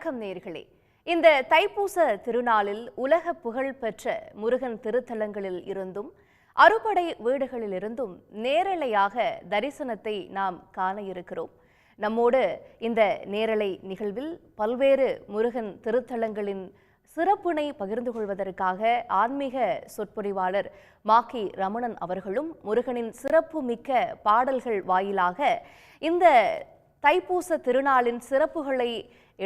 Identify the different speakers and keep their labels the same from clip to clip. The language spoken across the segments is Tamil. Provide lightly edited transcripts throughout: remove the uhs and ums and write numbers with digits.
Speaker 1: வணக்கம் நேயர்களே. இந்த தைப்பூச திருநாளில் உலக புகழ் பெற்ற முருகன் திருத்தலங்களில் இருந்தும் அறுபடை வீடுகளில் இருந்தும் நேரலையாக தரிசனத்தை நாம் காண இருக்கிறோம். நம்மோடு இந்த நேரலை நிகழ்வில் பல்வேறு முருகன் திருத்தலங்களின் சிறப்பினை பகிர்ந்து கொள்வதற்காக ஆன்மீக சொற்பொழிவாளர் மாக்கி ரமணன் அவர்களும் முருகனின் சிறப்பு மிக்க பாடல்கள் வாயிலாக இந்த தைப்பூச திருநாளின் சிறப்புகளை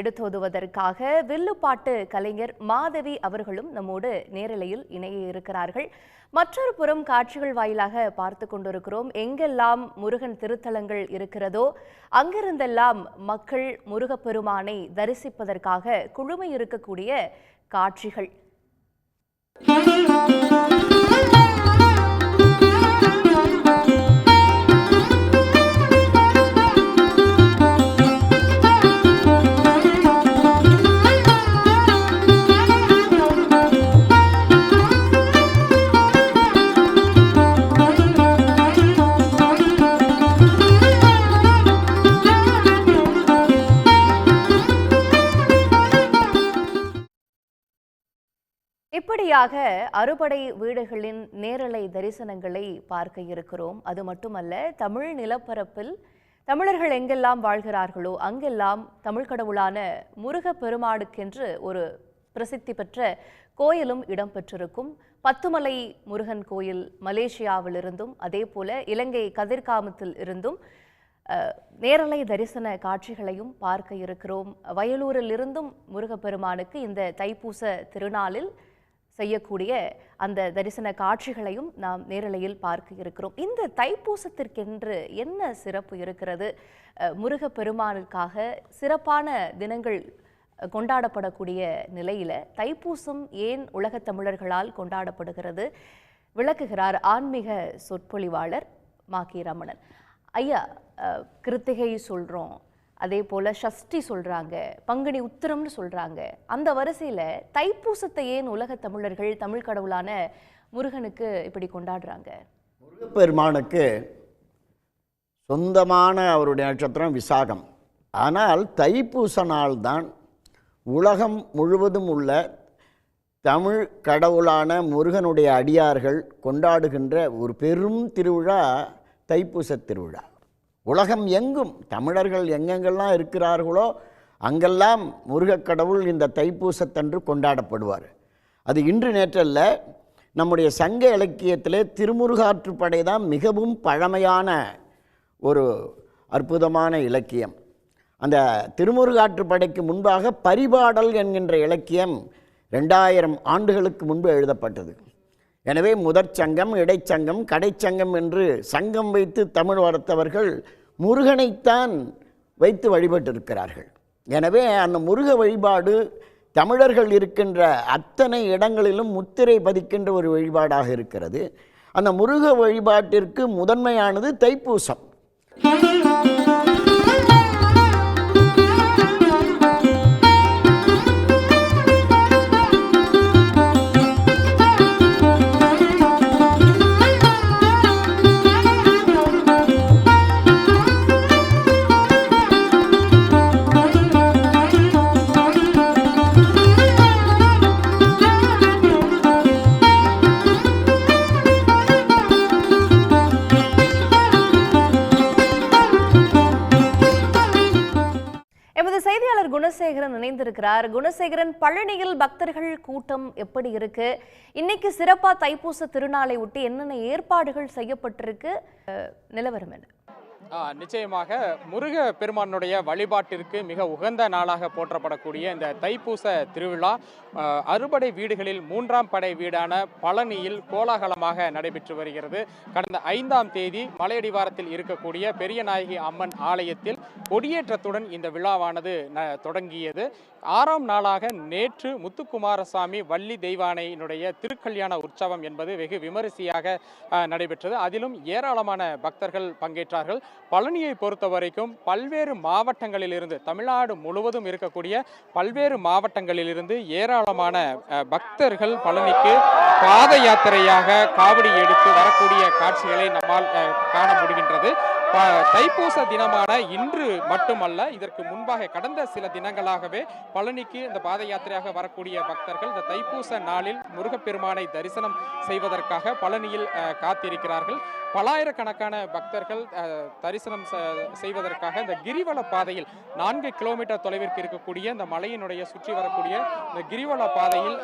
Speaker 1: எடுத்தோதுவதற்காக வில்லுப்பாட்டு கலைஞர் மாதவி அவர்களும் நம்மோடு நேரலையில் இணைய இருக்கிறார்கள். மற்றொரு புறம் காட்சிகள் வாயிலாக பார்த்து கொண்டிருக்கிறோம். எங்கெல்லாம் முருகன் திருத்தலங்கள் இருக்கிறதோ அங்கிருந்தெல்லாம் மக்கள் முருகப்பெருமானை தரிசிப்பதற்காக குழுமை இருக்கக்கூடிய காட்சிகள். இப்படியாக அறுபடை வீடுகளின் நேரலை தரிசனங்களை பார்க்க இருக்கிறோம். அது மட்டுமல்ல, தமிழ் நிலப்பரப்பில் தமிழர்கள் எங்கெல்லாம் வாழ்கிறார்களோ அங்கெல்லாம் தமிழ் கடவுளான முருகப்பெருமானுக்கென்று ஒரு பிரசித்தி பெற்ற கோயிலும் இடம்பெற்றிருக்கும். பத்துமலை முருகன் கோயில் மலேசியாவிலிருந்தும் அதே போல இலங்கை கதிர்காமத்தில் இருந்தும் நேரலை தரிசன காட்சிகளையும் பார்க்க இருக்கிறோம். வயலூரில் இருந்தும் முருகப்பெருமானுக்கு இந்த தைப்பூச திருநாளில் செய்யக்கூடிய அந்த தரிசன காட்சிகளையும் நாம் நேரலையில் பார்க்க இருக்கிறோம். இந்த தைப்பூசத்திற்கென்று என்ன சிறப்பு இருக்கிறது? முருகப்பெருமானுக்காக சிறப்பான தினங்கள் கொண்டாடப்படக்கூடிய நிலையில தைப்பூசம் ஏன் உலகத் தமிழர்களால் கொண்டாடப்படுகிறது? விளக்குகிறார் ஆன்மீக சொற்பொழிவாளர் மாக்கி ரமணன். ஐயா, கிருத்திகை சொல்றோம், அதே போல சஷ்டி சொல்றாங்க, பங்குனி உத்திரம்னு சொல்றாங்க. அந்த வரிசையில தைப்பூசத்தை ஏன் உலக தமிழர்கள் தமிழ் கடவுளான முருகனுக்கு இப்படி கொண்டாடுறாங்க?
Speaker 2: முருகப்பெருமானுக்கு சொந்தமான அவருடைய நட்சத்திரம் விசாகம். ஆனால் தைப்பூச நாள் தான் உலகம் முழுவதும் உள்ள தமிழ் கடவுளான முருகனுடைய அடியார்கள் கொண்டாடுகின்ற ஒரு பெரும் திருவிழா தைப்பூச திருவிழா. உலகம் எங்கும் தமிழர்கள் எங்கெங்கெல்லாம் இருக்கிறார்களோ அங்கெல்லாம் முருகக்கடவுள் இந்த தைப்பூசத்தன்று கொண்டாடப்படுவார். அது இன்று நேற்றல்ல, நம்முடைய சங்க இலக்கியத்திலே திருமுருகாற்றுப்படை தான் மிகவும் பழமையான ஒரு அற்புதமான இலக்கியம். அந்த திருமுருகாற்றுப்படைக்கு முன்பாக பரிபாடல் என்கின்ற இலக்கியம் 2000 ஆண்டுகளுக்கு முன்பு எழுதப்பட்டது. எனவே முதற் சங்கம், இடைச்சங்கம், கடைச்சங்கம் என்று சங்கம் வைத்து தமிழ் வளர்த்தவர்கள் முருகனைத்தான் வைத்து வழிபட்டிருக்கிறார்கள். எனவே அந்த முருக வழிபாடு தமிழர்கள் இருக்கின்ற அத்தனை இடங்களிலும் முத்திரை பதிக்கின்ற ஒரு வழிபாடாக இருக்கிறது. அந்த முருக வழிபாட்டிற்கு முதன்மையானது தைப்பூசம்.
Speaker 1: குணசேகரன் இணைந்திருக்கிறார். குணசேகரன், பழனியில் பக்தர்கள் கூட்டம் எப்படி இருக்கு? இன்னைக்கு சிறப்பா தைப்பூச திருநாளை ஒட்டி என்னென்ன ஏற்பாடுகள் செய்யப்பட்டிருக்கு? நிலவரம் என்ன?
Speaker 3: நிச்சயமாக முருக பெருமானுடைய வழிபாட்டிற்கு மிக உகந்த நாளாக போற்றப்படக்கூடிய இந்த தைப்பூச திருவிழா அறுபடை வீடுகளில் 3ஆம் படை வீடான பழனியில் கோலாகலமாக நடைபெற்று வருகிறது. கடந்த 5ஆம் தேதி மலையடிவாரத்தில் இருக்கக்கூடிய பெரியநாயகி அம்மன் ஆலயத்தில் கொடியேற்றத்துடன் இந்த விழாவானது தொடங்கியது. 6ஆம் நாளாக நேற்று முத்துக்குமாரசாமி வள்ளி தெய்வானையினுடைய திருக்கல்யாண உற்சவம் என்பது வெகு விமரிசையாக நடைபெற்றது. அதிலும் ஏராளமான பக்தர்கள் பங்கேற்றார்கள். பழனியை பொறுத்த வரைக்கும் பல்வேறு மாவட்டங்களிலிருந்து, தமிழ்நாடு முழுவதும் இருக்கக்கூடிய பல்வேறு மாவட்டங்களிலிருந்து ஏராளமான பக்தர்கள் பழனிக்கு பாத யாத்திரையாக காவடி எடுத்து வரக்கூடிய காட்சிகளை நம்மால் காண முடிகின்றது. தைப்பூச தினமான இன்று மட்டுமல்ல, இதற்கு முன்பாக கடந்த சில தினங்களாகவே பழனிக்கு இந்த பாத யாத்திரையாக வரக்கூடிய பக்தர்கள் இந்த தைப்பூச நாளில் முருகப்பெருமானை தரிசனம் செய்வதற்காக பழனியில் காத்திருக்கிறார்கள். பலாயிரக்கணக்கான பக்தர்கள் தரிசனம் செய்வதற்காக இந்த கிரிவல பாதையில் 4 கிலோமீட்டர் தொலைவிற்கு இருக்கக்கூடிய இந்த மலையினுடைய சுற்றி வரக்கூடிய இந்த கிரிவல பாதையில்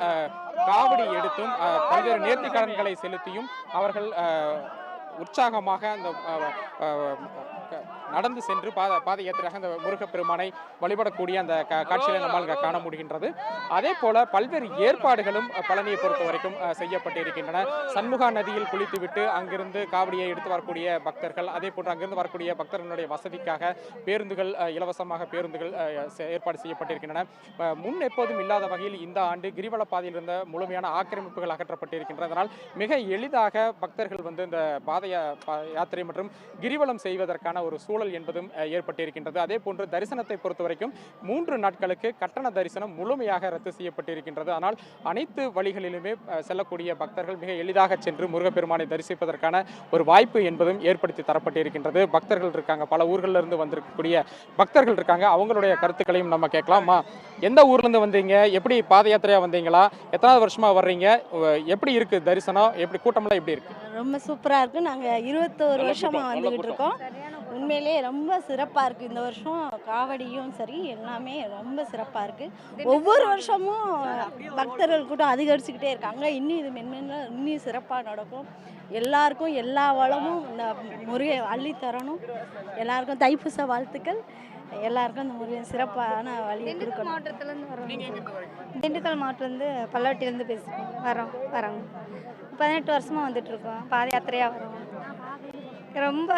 Speaker 3: காவடி எடுத்தும் பல்வேறு நேர்த்திக்கடன்களை செலுத்தியும் அவர்கள் உற்சாகமாக அந்த நடந்து சென்று பாத யாத்திரையாக அந்த முருகப்பெருமானை வழிபடக்கூடிய அந்த காட்சிகளை நம்மால் காண முடிகின்றது. அதே போல பல்வேறு ஏற்பாடுகளும் பழனியை பொறுத்த வரைக்கும் செய்யப்பட்டிருக்கின்றன. சண்முகா நதியில் குளித்துவிட்டு அங்கிருந்து காவடியை எடுத்து வரக்கூடிய பக்தர்கள், அதே போன்று அங்கிருந்து வரக்கூடிய பக்தர்களுடைய வசதிக்காக பேருந்துகள், இலவசமாக பேருந்துகள் ஏற்பாடு செய்யப்பட்டிருக்கின்றன. முன் எப்போதும் இல்லாத வகையில் இந்த ஆண்டு கிரிவல பாதையில் இருந்த முழுமையான ஆக்கிரமிப்புகள் அகற்றப்பட்டிருக்கின்றன. அதனால் மிக எளிதாக பக்தர்கள் இந்த பாத யாத்திரை மற்றும் கிரிவலம் செய்வதற்கான ஒரு சூழல் என்பதும் ஏற்பட்டிருக்கின்றது. அதே போன்று தரிசனத்தை பொறுத்த வரைக்கும் 3 நாட்களுக்கு கட்டண தரிசனம் முழுமையாக ரத்து செய்யப்பட்டிருக்கின்றது. ஆனால் அனைத்து வழிகளிலுமே செல்லக்கூடிய பக்தர்கள் மிக எளிதாக சென்று முருகப்பெருமானை தரிசிப்பதற்கான ஒரு வாய்ப்பு என்பதும் ஏற்படுத்தி தரப்பட்டிருக்கின்றது. பக்தர்கள் இருக்காங்க, பல ஊர்களில் இருந்து வந்திருக்கக்கூடிய பக்தர்கள் இருக்காங்க. அவங்களுடைய கருத்துக்களையும் நம்ம கேட்கலாமா? எந்த ஊர்ல இருந்து வந்தீங்க? எப்படி பாத யாத்திரையா வந்தீங்களா? எத்தனாவது வருஷமா வர்றீங்க? எப்படி இருக்கு தரிசனம்? எப்படி கூட்டம்லாம் எப்படி இருக்கு?
Speaker 4: ரொம்ப சூப்பராக இருக்குது. நாங்கள் 21 வருஷமாக வந்துக்கிட்டு இருக்கோம். உண்மையிலே ரொம்ப சிறப்பாக இருக்குது. இந்த வருஷம் காவடியும் சரி எல்லாமே ரொம்ப சிறப்பாக இருக்குது. ஒவ்வொரு வருஷமும் பக்தர்கள் கூட்டம் அதிகரிச்சுக்கிட்டே இருக்காங்க. இன்னும் இது மென்மேலும் இன்னும் சிறப்பாக நடக்கும். எல்லாருக்கும் எல்லா வளமும் இந்த முருகை அள்ளி தரணும். எல்லாருக்கும் தைப்பூச வாழ்த்துக்கள். எல்லாருக்கும் இந்த முருகன் சிறப்பான வழியை கொடுக்கணும்.
Speaker 5: மாவட்டத்துலேருந்து வரோம். திண்டுக்கல் மாவட்டத்துலேருந்து பல்லவட்டிலேருந்து வரோம். 18 வருஷமாக வந்துட்டுருக்கோம். பாத யாத்திரையாக வரோம். ரொம்ப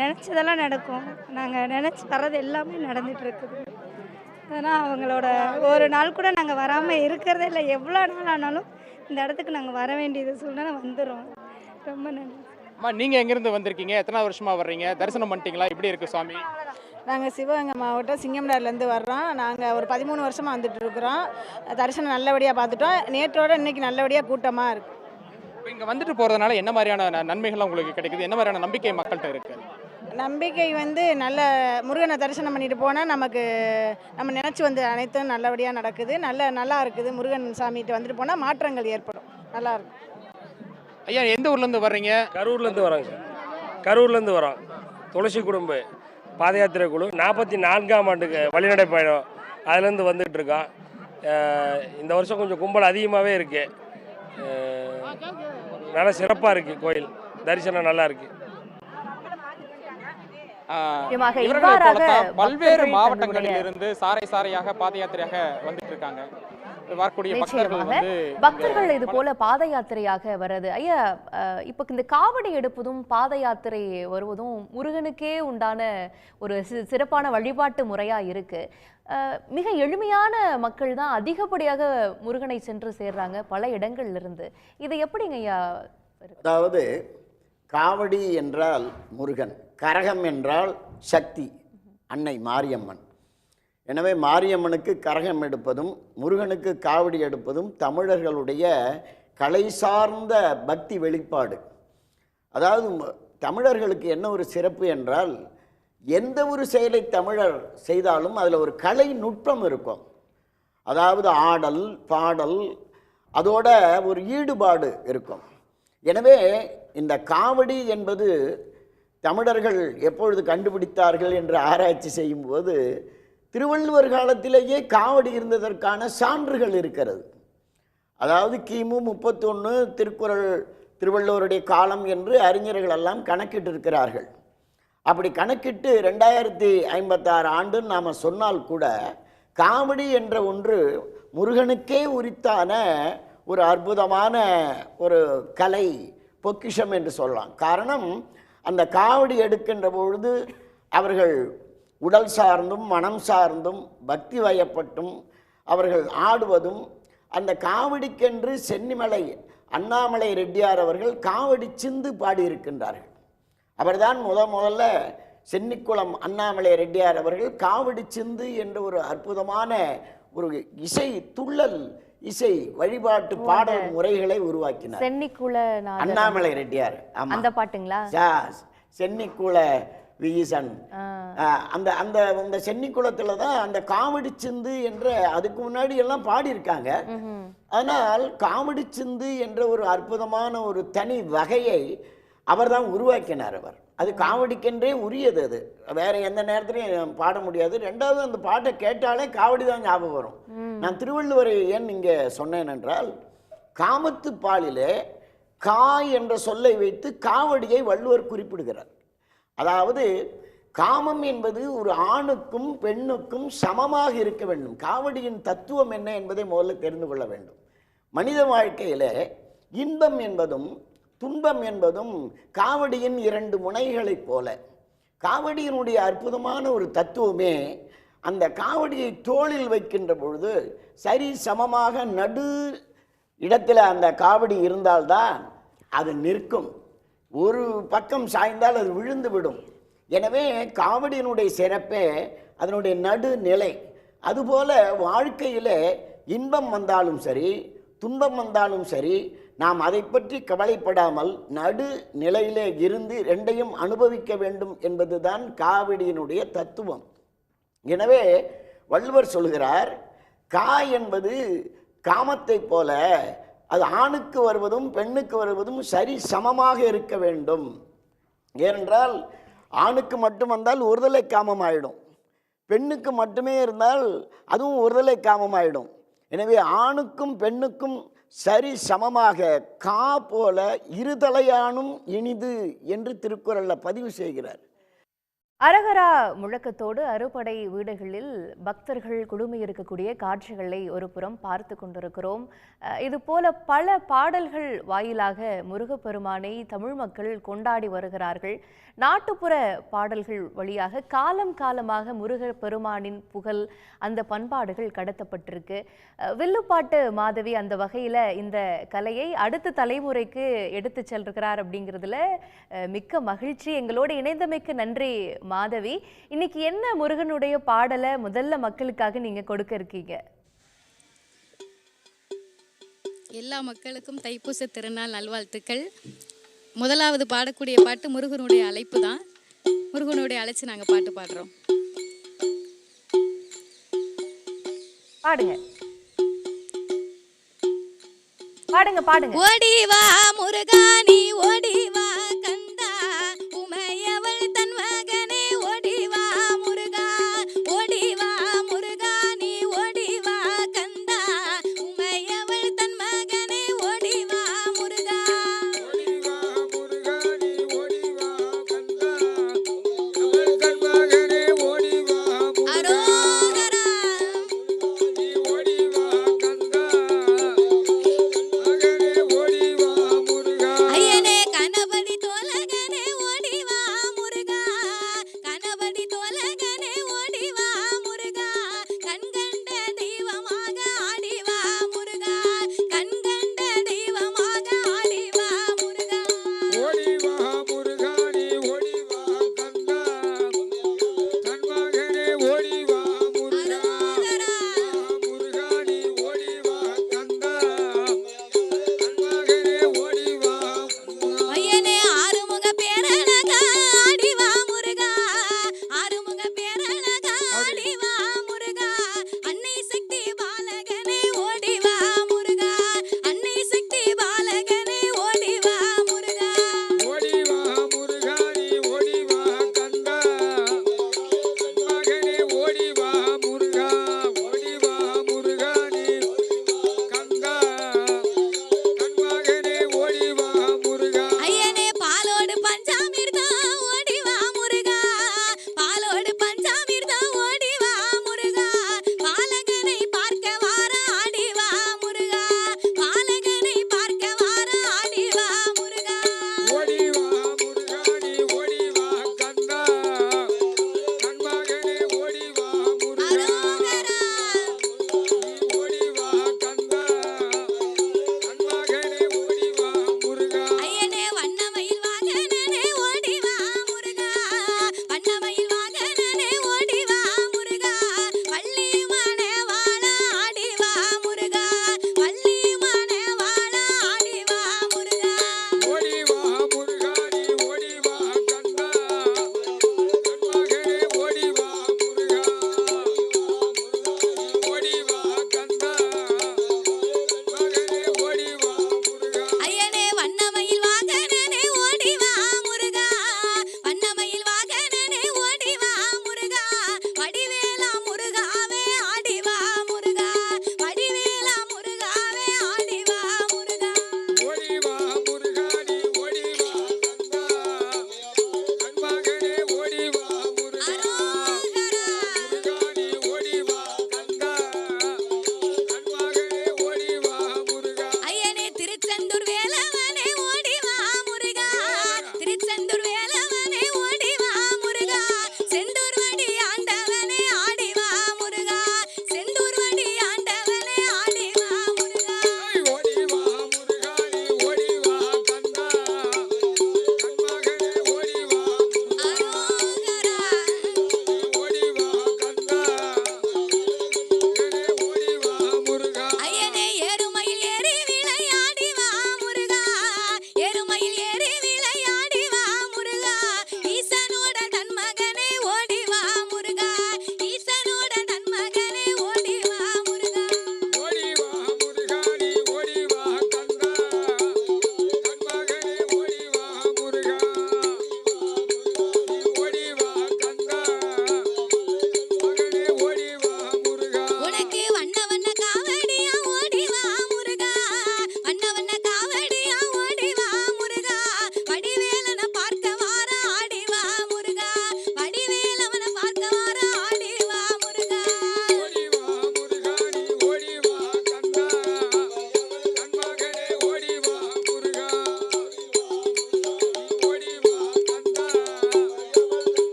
Speaker 5: நினச்சதெல்லாம் நடக்கும். நாங்கள் நினச்சி வர்றது எல்லாமே நடந்துகிட்ருக்குது. அதனால் அவங்களோட ஒரு நாள் கூட நாங்கள் வராமல் இருக்கிறதே இல்லை. எவ்வளோ நாள் ஆனாலும் இந்த இடத்துக்கு நாங்கள் வர வேண்டியது சூழ்நிலை வந்துடும். ரொம்ப நன்றி.
Speaker 3: நீங்கள் எங்கேருந்து வந்திருக்கீங்க? எத்தனை வருஷமாக வர்றீங்க? தரிசனம் பண்ணிட்டீங்களா? எப்படி இருக்குது சுவாமி?
Speaker 6: நாங்கள் சிவகங்கை மாவட்டம் சிங்கம்னார்லேருந்து வர்றோம். நாங்கள் ஒரு 13 வருஷமாக வந்துட்டுருக்குறோம். தரிசனம் நல்லபடியாக பார்த்துட்டோம். நேற்றோட இன்றைக்கி நல்லபடியாக கூட்டமாக இருக்குது.
Speaker 3: இங்கே வந்துட்டு போகிறதுனால என்ன மாதிரியான நன்மைகள்லாம் உங்களுக்கு கிடைக்குது? என்ன மாதிரியான நம்பிக்கை மக்கள்கிட்ட இருக்குது?
Speaker 6: நம்பிக்கை நல்ல முருகனை தரிசனம் பண்ணிட்டு போனால் நமக்கு நம்ம நினச்சி அனைத்தும் நல்லபடியாக நடக்குது. நல்லா இருக்குது. முருகன் சாமிகிட்ட வந்துட்டு போனால் மாற்றங்கள் ஏற்படும். நல்லாயிருக்கும்.
Speaker 3: ஐயா, எந்த ஊர்லேருந்து வர்றீங்க?
Speaker 7: கரூர்லேருந்து வரோங்க சார். கரூர்லேருந்து வரோம். துளசி குடும்ப பாத யாத்திரை குழு 44ஆம் ஆண்டுக்கு வழிநடை பயணம் அதுலேருந்து வந்துகிட்டு இருக்கோம். இந்த வருஷம் கொஞ்சம் கும்பல் அதிகமாகவே இருக்குது. நல்லா சிறப்பாக இருக்குது. கோயில் தரிசனம் நல்லா இருக்குது.
Speaker 3: பல்வேறு மாவட்டங்களில் இருந்து சாறை சாறையாக பாத யாத்திரையாக வந்துட்டு இருக்காங்க. வரக்கூடிய
Speaker 1: பக்தர்கள் இது போல பாத யாத்திரையாக வர்றது. ஐயா, இப்போ இந்த காவடி எடுப்பதும் பாத யாத்திரை வருவதும் முருகனுக்கே உண்டான ஒரு சிறப்பான வழிபாட்டு முறையா இருக்கு. மிக எளிமையான மக்கள் தான் அதிகப்படியாக முருகனை சென்று சேர்றாங்க பல இடங்கள்ல இருந்து. இதை எப்படிங்க ஐயா?
Speaker 2: அதாவது காவடி என்றால் முருகன், கரகம் என்றால் சக்தி, அன்னை மாரியம்மன். எனவே மாரியம்மனுக்கு கரகம் எடுப்பதும் முருகனுக்கு காவடி எடுப்பதும் தமிழர்களுடைய கலை சார்ந்த பக்தி வெளிப்பாடு. அதாவது தமிழர்களுக்கு என்ன ஒரு சிறப்பு என்றால், எந்த ஒரு செயலை தமிழர் செய்தாலும் அதில் ஒரு கலை நுட்பம் இருக்கும். அதாவது ஆடல் பாடல் அதோட ஒரு ஈடுபாடு இருக்கும். எனவே இந்த காவடி என்பது தமிழர்கள் எப்பொழுது கண்டுபிடித்தார்கள் என்று ஆராய்ச்சி செய்யும்போது திருவள்ளுவர் காலத்திலேயே காவடி இருந்ததற்கான சான்றுகள் இருக்கிறது. அதாவது கிமு 31 திருக்குறள் திருவள்ளுவருடைய காலம் என்று அறிஞர்கள் எல்லாம் கணக்கிட்டு இருக்கிறார்கள். அப்படி கணக்கிட்டு 2056 ஆண்டுன்னு நாம் சொன்னால் கூட காவடி என்ற ஒன்று முருகனுக்கே உரித்தான ஒரு அற்புதமான ஒரு கலை பொக்கிஷம் என்று சொல்லலாம். காரணம், அந்த காவடி எடுக்கின்ற பொழுது அவர்கள் உடல் சார்ந்தும் மனம் சார்ந்தும் பக்தி வயப்பட்டும் அவர்கள் ஆடுவதும், அந்த காவடிக்கென்று சென்னிமலை அண்ணாமலை ரெட்டியார் அவர்கள் காவடி சிந்து பாடியிருக்கின்றார்கள். அவர்தான் முதல்ல சென்னிக்குளம் அண்ணாமலை ரெட்டியார் அவர்கள் காவடி சிந்து என்ற ஒரு அற்புதமான ஒரு இசை துள்ளல் இசை வழிபாட்டு பாடல் முறைகளை உருவாக்கினார்.
Speaker 1: சென்னிக்குள
Speaker 2: அண்ணாமலை ரெட்டியார்.
Speaker 1: அந்த பாட்டுங்களா?
Speaker 2: சென்னிக்குள விஈசன் அந்த அந்த அந்த சென்னிக்குளத்தில் தான் அந்த காவடி சிந்து என்ற அதுக்கு முன்னாடி எல்லாம் பாடியிருக்காங்க. ஆனால் காவடி சிந்து என்ற ஒரு அற்புதமான ஒரு தனி வகையை அவர் தான் உருவாக்கினார். அது காவடிக்கென்றே உரியது. அது வேற எந்த நேரத்துலையும் பாட முடியாது. ரெண்டாவது அந்த பாட்டை கேட்டாலே காவடி தான் ஞாபகம் வரும். நான் திருவள்ளுவரை ஏன் இங்கே சொன்னேன் என்றால், காமத்து பாலிலே கா என்ற சொல்லை வைத்து காவடியை வள்ளுவர் குறிப்பிடுகிறார். அதாவது காமம் என்பது ஒரு ஆணுக்கும் பெண்ணுக்கும் சமமாக இருக்க வேண்டும். காவடியின் தத்துவம் என்ன என்பதை முதல்ல தெரிந்து கொள்ள வேண்டும். மனித வாழ்க்கையில இன்பம் என்பதும் துன்பம் என்பதும் காவடியின் இரண்டு முனைகளைப் போல. காவடியினுடைய அற்புதமான ஒரு தத்துவமே, அந்த காவடியை தோளில் வைக்கின்ற பொழுது சரி சமமாக நடு இடத்துல அந்த காவடி இருந்தால்தான் அது நிற்கும். ஒரு பக்கம் சாய்ந்தால் அது விழுந்து விடும். எனவே காவடியினுடைய சிறப்பே அதனுடைய நடுநிலை. அதுபோல வாழ்க்கையில் இன்பம் வந்தாலும் சரி துன்பம் வந்தாலும் சரி, நாம் அதை பற்றி கவலைப்படாமல் நடு நிலையிலே இருந்து ரெண்டையும் அனுபவிக்க வேண்டும் என்பதுதான் காவடியினுடைய தத்துவம். எனவே வள்ளுவர் சொல்கிறார், கா என்பது காமத்தை போல அது ஆணுக்கு வருவதும் பெண்ணுக்கு வருவதும் சரி சமமாக இருக்க வேண்டும். ஏனென்றால் ஆணுக்கு மட்டும் வந்தால் ஒருதலை காமம் ஆயிடும், பெண்ணுக்கு மட்டுமே இருந்தால் அதுவும் ஒருதலை காமம் ஆயிடும். எனவே ஆணுக்கும் பெண்ணுக்கும் சரி சமமாக கா போல இருதலையானும் இனிது என்று திருக்குறளில் பதிவு செய்கிறார்.
Speaker 1: அரகரா முழக்கத்தோடு அறுபடை வீடுகளில் பக்தர்கள் குழுமி இருக்கக்கூடிய காட்சிகளை ஒரு புறம் பார்த்து கொண்டிருக்கிறோம். இது போல பல பாடல்கள் வாயிலாக முருகப்பெருமானை தமிழ் மக்கள் கொண்டாடி வருகிறார்கள். நாட்டுப்புற பாடல்கள் வழியாக காலம் காலமாக முருகப்பெருமானின் புகழ் அந்த பண்பாடுகள் கடத்தப்பட்டிருக்கு. வில்லுப்பாட்டு மாதவி அந்த வகையில் இந்த கலையை அடுத்த தலைமுறைக்கு எடுத்து செல்கிறார் அப்படிங்கிறதுல மிக்க மகிழ்ச்சி. எங்களோடு இணைந்தமைக்கு நன்றி மாதவி. இன்னைக்கு என்ன முருகனுடைய பாடலை முதல்ல மக்களுக்காக நீங்க கொடுக்க இருக்கீங்க?
Speaker 8: எல்லா மக்களுக்கும் தைப்பூச திருநாள் நல்வாழ்த்துக்கள். முதலாவது பாடக்கூடிய பாட்டு முருகனுடைய அழைப்பு தான். முருகனுடைய அழைச்சி நாங்கள் பாட்டு பாடுறோம்.
Speaker 1: பாடுங்க பாடுங்க பாடுங்க.
Speaker 8: ஓடிவா முருகா நீ ஓடிவா கந்தா, உமையவள் தன் மகனே ஓடிவா முருகா. ஓடிவா முருகா நீ ஓடிவா கந்தா, உமையவள் தன் மகனே ஓடிவா முருகா. ஓடிவா முருகா நீ ஓடிவா கந்தா, உமையவள் தன் மகனே ஓடிவா அரோகரா. நீ ஓடிவா கந்தா, ஐயனே கணவன்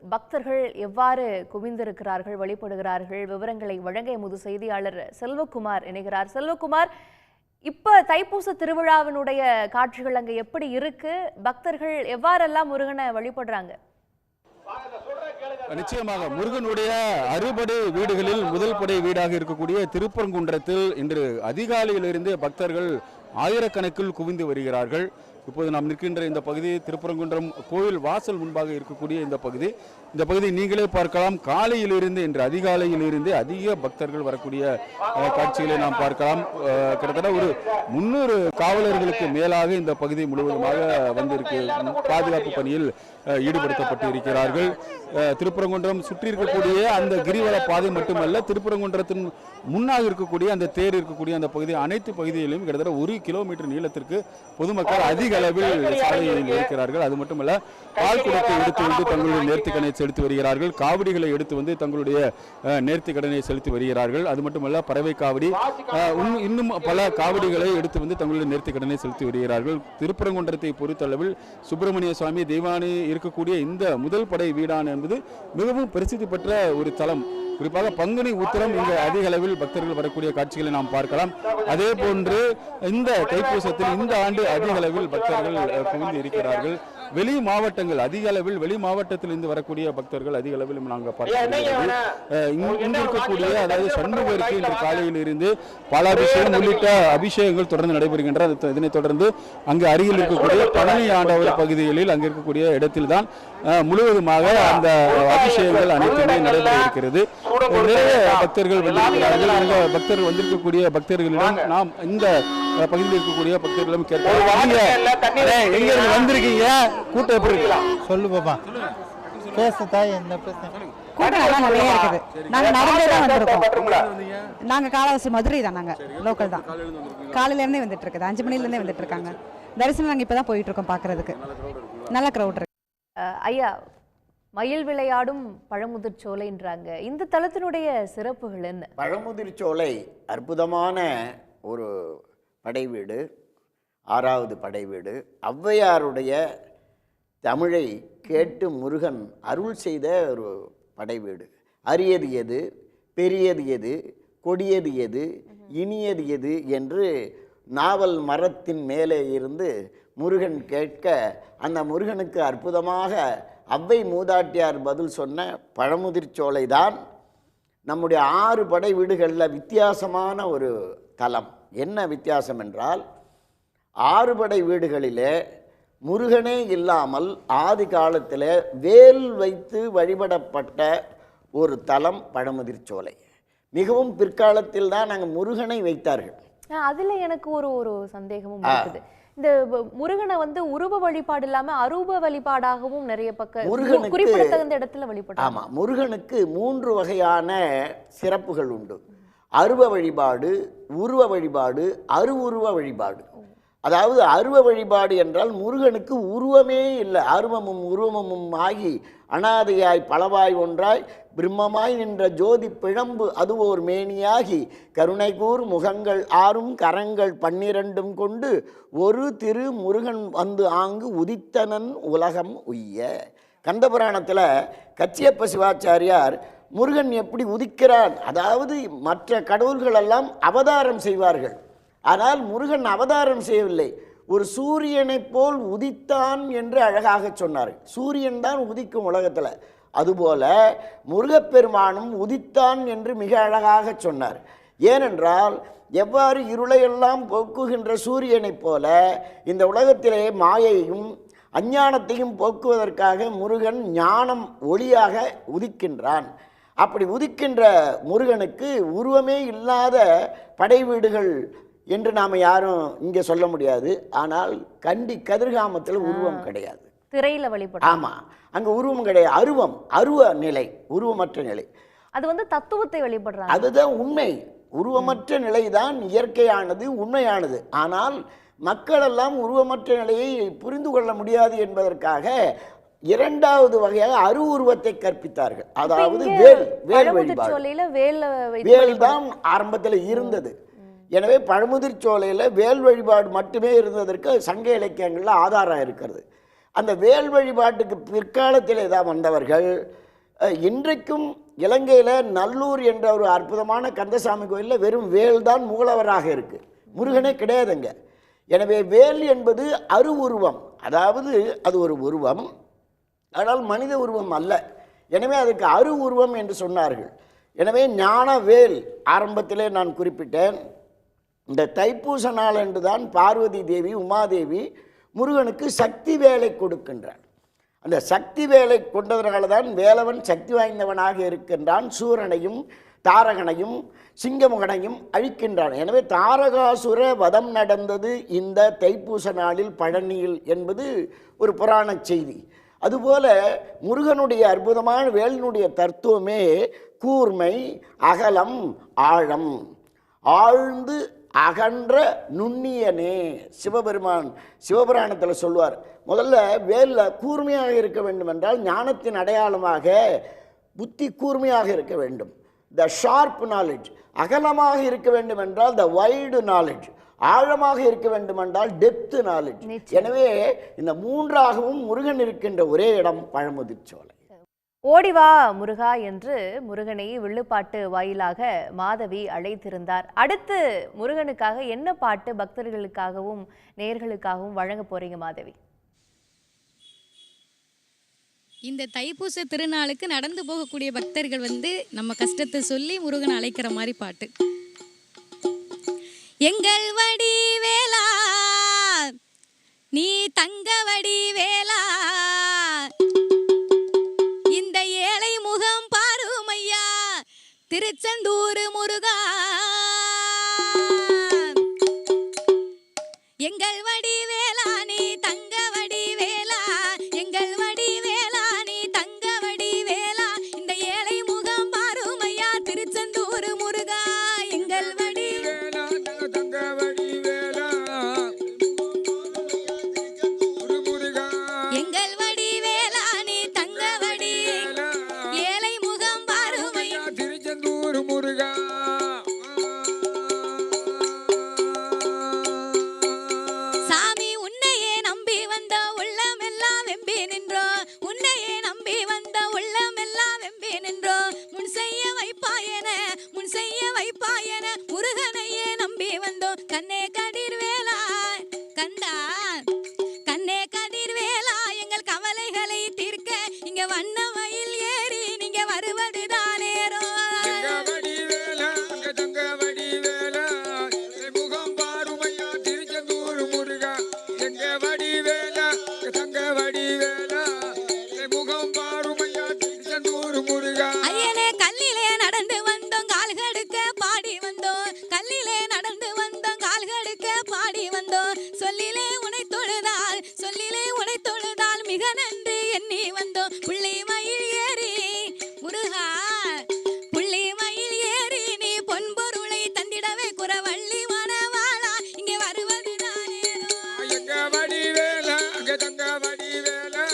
Speaker 1: பக்தர்கள் எவ்வாறு குவிந்திருக்கிறார்கள், வழிபடுகிறார்கள், விவரங்களை வழங்க எமது செய்தியாளர் செல்வகுமார் இணைகிறார். செல்வகுமார், இப்ப தைப்பூச திருவிழாவினுடைய காட்சிகள் அங்க எப்படி இருக்கு? பக்தர்கள் எவ்வாறெல்லாம் முருகனை வழிபடுறாங்க?
Speaker 9: நிச்சயமாக முருகனுடைய அறுபடை வீடுகளில் முதல் படை வீடாக இருக்கக்கூடிய திருப்பரங்குன்றத்தில் இன்று அதிகாலையிலிருந்து பக்தர்கள் ஆயிரக்கணக்கில் குவிந்து வருகிறார்கள். இப்போது நாம் நிற்கின்ற இந்த பகுதி திருப்பரங்குன்றம் கோயில் வாசல் முன்பாக இருக்கக்கூடிய இந்த பகுதி நீங்களே பார்க்கலாம். காலையிலிருந்து இன்று அதிகாலையிலிருந்து அதிக பக்தர்கள் வரக்கூடிய காட்சிகளை நாம் பார்க்கலாம். கிட்டத்தட்ட ஒரு 300 காவலர்களுக்கு மேலாக இந்த பகுதி முழுவதுமாக வந்திருக்கு பாதுகாப்பு பணியில் ஈடுபடுத்தப்பட்டு இருக்கிறார்கள். திருப்பரங்குன்றம் சுற்றி இருக்கக்கூடிய அந்த கிரிவல பாதை மட்டுமல்ல, திருப்பரங்குன்றத்தின் முன்னாக இருக்கக்கூடிய அந்த தேர் இருக்கக்கூடிய அந்த பகுதி அனைத்து பகுதிகளிலும் கிட்டத்தட்ட 1 கிலோமீட்டர் நீளத்திற்கு பொதுமக்கள் அதிக அளவில் சாலையில் இருக்கிறார்கள். அது மட்டுமல்ல, பால் குடத்தை எடுத்து வந்து தங்களுடைய நேர்த்திக்கடனை செலுத்தி வருகிறார்கள். காவடிகளை எடுத்து வந்து தங்களுடைய நேர்த்திக்கடனை செலுத்தி வருகிறார்கள். அது மட்டுமல்ல, பறவை காவடி இன்னும் பல காவடிகளை எடுத்து வந்து தங்களுடைய நேர்த்திக்கடனை செலுத்தி வருகிறார்கள். திருப்பரங்குன்றத்தை பொறுத்தளவில் சுப்பிரமணிய சுவாமி தெய்வானை இருக்கக்கூடிய இந்த முதல் படை வீடான என்பது மிகவும் பிரசித்தி பெற்ற ஒரு தலம். குறிப்பாக பங்குனி உத்திரம் இங்கு அதிக அளவில் பக்தர்கள் வரக்கூடிய காட்சிகளை நாம் பார்க்கலாம். அதே போன்று இந்த தைப்பூசத்தில் இந்த ஆண்டு அதிக அளவில் பக்தர்கள் குவிந்து இருக்கிறார்கள். வெளி மாவட்டங்கள் அதிக அளவில் வெளி மாவட்டத்தில் இருந்து வரக்கூடிய பக்தர்கள் அதிக அளவில் நாங்கள் பார்க்கிறோம். இங்கு இருக்கக்கூடிய அதாவது சண்முகருக்கு இன்று காலையில் இருந்து பாலாபிஷேகம் உள்ளிட்ட அபிஷேகங்கள் தொடர்ந்து நடைபெறுகின்றன. இதனைத் தொடர்ந்து அங்கு அருகில் இருக்கக்கூடிய பழனி ஆண்டவர் பகுதிகளில் அங்கு இருக்கக்கூடிய இடத்தில் தான் முழுவதுமாக அந்த அபிஷேகங்கள் அனைத்துமே நடைபெற இருக்கிறது. நிறைய பக்தர்கள் வந்திருக்கிறார்கள். இந்த பக்தர்கள் வந்திருக்கக்கூடிய பக்தர்களிடம் நாம் இந்த பகுதியில் இருக்கக்கூடிய பக்தர்களும் கேட்கலாம், எங்க வந்திருக்கீங்க, கூட்டம் எப்படி இருக்கலாம்
Speaker 10: சொல்லு பாப்பா, பேசுதா என்ன பிரச்சனை?
Speaker 11: கூட்டம் எல்லாம் நிறைய இருக்குது. நாங்க நடந்தே தான் வந்திருக்கோம். நாங்க காலவாசி மதுரை தான், நாங்க லோக்கல் தான். காலையில இருந்தே வந்துட்டு இருக்குது, 5 மணில இருந்தே வந்துட்டு இருக்காங்க. தரிசனம் நாங்க இப்பதான் போயிட்டு இருக்கோம் பாக்குறதுக்கு. நல்ல கிரௌட் இருக்கு.
Speaker 1: ஐயா, மயில் விளையாடும் பழமுதிர்ச்சோலைன்றாங்க. இந்த தலத்தினுடைய சிறப்புகள் என்ன?
Speaker 2: பழமுதிர்ச்சோலை அற்புதமான ஒரு படைவீடு, 6வது படைவீடு. ஔவையாருடைய தமிழை கேட்டு முருகன் அருள் செய்த ஒரு படைவீடு. அரியது எது, பெரியது எது, கொடியது எது, இனியது எது என்று நாவல் மரத்தின் மேலே இருந்து முருகன் கேட்க, அந்த முருகனுக்கு அற்புதமாக ஔவை மூதாட்டியார் பதில் சொன்ன பழமுதிர்ச்சோலை தான் நம்முடைய 6 படை வீடுகளில் வித்தியாசமான ஒரு தலம். என்ன வித்தியாசம் என்றால், 6 படை வீடுகளிலே முருகனே இல்லாமல் ஆதி காலத்தில் வேல் வைத்து வழிபடப்பட்ட ஒரு தலம் பழமுதிர்ச்சோலை. மிகவும் பிற்காலத்தில் தான் நாங்கள் முருகனை வைத்தார்கள்.
Speaker 1: அதுல எனக்கு ஒரு சந்தேகமும் இருக்குது. இந்த முருகனை உருவ வழிபாடு இல்லாம அரூப வழிபாடாகவும் நிறைய பக்கம் குறிப்பிடத்தகுந்த இடத்துல வழிபாடு.
Speaker 2: ஆமா, முருகனுக்கு 3 வகையான சிறப்புகள் உண்டு. அருவ வழிபாடு, உருவ வழிபாடு, அருவுருவ வழிபாடு. அதாவது அருவ வழிபாடு என்றால் முருகனுக்கு உருவமே இல்லை, அருவமும் உருவமும் ஆகி அனாதையாய் பலவாய் ஒன்றாய் பிரம்மமாய் நின்ற ஜோதி பிழம்பு அது ஓர் மேனியாகி கருணைகூர் முகங்கள் 6 கரங்கள் 12 கொண்டு ஒரு திரு முருகன் வந்து ஆங்கு உதித்தனன் உலகம் உய்ய. கந்தபுராணத்தில் கச்சியப்ப சிவாச்சாரியார் முருகன் எப்படி உதிக்கிறான், அதாவது மற்ற கடவுள்களெல்லாம் அவதாரம் செய்வார்கள், ஆனால் முருகன் அவதாரம் செய்யவில்லை, ஒரு சூரியனைப் போல் உதித்தான் என்று அழகாக சொன்னார். சூரியன் தான் உதிக்கும் உலகத்தில், அதுபோல முருகப்பெருமானும் உதித்தான் என்று மிக அழகாக சொன்னார். ஏனென்றால் எவ்வாறு இருளையெல்லாம் போக்குகின்ற சூரியனைப் போல இந்த உலகத்திலே மாயையும் அஞ்ஞானத்தையும் போக்குவதற்காக முருகன் ஞானம் ஒளியாக உதிக்கின்றான். அப்படி உதிக்கின்ற முருகனுக்கு உருவமே இல்லாத படை வீடுகள் என்று நாம் யாரும் இங்கே சொல்ல முடியாது. ஆனால் கண்டி கதிர்காமத்தில் உருவம் கிடையாது,
Speaker 1: திரையில வழிபட.
Speaker 2: ஆமா, அங்க உருவம் கிடையாது, அருவம், அருவ நிலை, உருவமற்ற நிலை.
Speaker 1: அது தத்துவத்தை வழிபடுறாங்க, அதுதான்
Speaker 2: உண்மை. உருவமற்ற நிலைதான் இயற்கையானது, உண்மையானது. ஆனால் மக்கள் எல்லாம் உருவமற்ற நிலையை புரிந்து கொள்ள முடியாது என்பதற்காக 2வது வகையாக அரு உருவத்தை கற்பித்தார்கள். அதாவது வேல் வழிபாடு. வேல் தான் ஆரம்பத்தில் இருந்தது. எனவே பழமுதிர்ச்சோலையில் வேல் வழிபாடு மட்டுமே இருந்ததற்கு சங்க இலக்கியங்களில் ஆதாரம் இருக்கிறது. அந்த வேல் வழிபாட்டுக்கு பிற்காலத்திலே தான் வந்தவர்கள் இன்றைக்கும் இலங்கையில் நல்லூர் என்ற ஒரு அற்புதமான கந்தசாமி கோயிலில் வெறும் வேல் தான் மூலவராக இருக்குது, முருகனே கிடையாதுங்க. எனவே வேல் என்பது அருவுருவம், அதாவது அது ஒரு உருவம், ஆனால் மனித உருவம் அல்ல. எனவே அதுக்கு அருவுருவம் என்று சொன்னார்கள். எனவே ஞானவேல் ஆரம்பத்திலே நான் குறிப்பிட்டேன். இந்த தைப்பூச நாள் என்று தான் பார்வதி தேவி உமாதேவி முருகனுக்கு சக்தி வேலை கொடுக்கின்றார். அந்த சக்தி வேலை கொண்டதனால தான் வேலவன் சக்தி வாய்ந்தவனாக இருக்கின்றான். சூரனையும் தாரகனையும் சிங்கமுகனையும் அழிக்கின்றான். எனவே தாரகாசுர வதம் நடந்தது இந்த தைப்பூச நாளில் பழனியில் என்பது ஒரு புராண செய்தி. அதுபோல முருகனுடைய அற்புதமான வேலினுடைய தத்துவமே கூர்மை, அகலம், ஆழம். ஆழ்ந்து அகன்ற நுண்ணியனே சிவபெருமான் சிவபுராணத்தில் சொல்வார். முதல்ல வேலில் கூர்மையாக இருக்க வேண்டும் என்றால் ஞானத்தின் அடையாளமாக புத்தி கூர்மையாக இருக்க வேண்டும், த ஷார்ப் நாலேஜ். அகலமாக இருக்க வேண்டும் என்றால் த வைடு நாலேஜ். ஆழமாக இருக்க வேண்டும் என்றால் டெப்த் நாலேஜ். எனவே இந்த மூன்றாகவும் முருகன் இருக்கின்ற ஒரே இடம் பழமுதிர்ச்சோலை.
Speaker 1: ஓடிவா முருகா என்று முருகனை வில்லுப்பாட்டு வாயிலாக மாதவி அழைத்திருந்தார். அடுத்து முருகனுக்காக என்ன பாட்டு பக்தர்களுக்காகவும் நேயர்களுக்காகவும் வழங்க போறீங்க மாதவி?
Speaker 8: இந்த தைப்பூச திருநாளுக்கு நடந்து போகக்கூடிய பக்தர்கள் நம்ம கஷ்டத்தை சொல்லி முருகனை அழைக்கிற மாதிரி பாட்டு. எங்கள் வடி வேலா நீ தங்க வடி வேலா, இந்த ஏழை முகம் பாருமையா திருச்செந்தூர் முருகா. எங்கள் வடி வேலா நீ தங்க வடி வேலா, எங்கள் வடி வேலா நீ தங்க வடி வேலா, இந்த ஏழை முகம் பாருமையா திருச்செந்தூர் முருகா. எங்கள் வடி வேலா தங்க வடி வேலா முருகா, எங்கள் வடி வேலா நீ தங்க வடி ஏழை முகம் பாருமையா திருச்செந்தூர் முருகா. சாமி உன்னையே நம்பி வந்த உள்ளமெல்லாம் வெம்பி நின்றோ, உன்னையே நம்பி வந்த உள்ளமெல்லாம் வெம்பி நின்றோ, முன் செய்ய வைப்பாயன முன் செய்ய வைப்பாயன முருகனையே நம்பி வந்தோம். கண்ணே கதிர் வேலா கண்டா கண்ணே கதிர் வேலா, எங்கள் கவலைகளை தீர்க்க இங்க வண்ண மயில் ஏறி நீங்க வருவதுதான் நேரம். முகம் பாருமையா திருச்செந்தூர் முருகா, எங்க வடி வேலா தங்க வடி வேலா, முகம் பாருமையா திருச்செந்தூர் முருகா. ஐயனே கல்லிலே நடந்து வந்தோம் கால்கடுக்க பாடி வந்தோம், கல்லிலே நடந்து வந்தோம் கால்கடுக்க பாடி வந்தோம், சொல்லிலே உனை தொழுதால் சொல்லிலே உனை தொழுதால் மிக நன்றி எண்ணி வந்தோம். புள்ளி மயில் ஏறி முருகா புள்ளி மயில் ஏறி நீ பொன்பொருளை தந்திடவே குறவள்ளி மணவாளா இங்கே வருவது நானே. எங்க வடி வேலா அங்க தங்க வடி வேலா,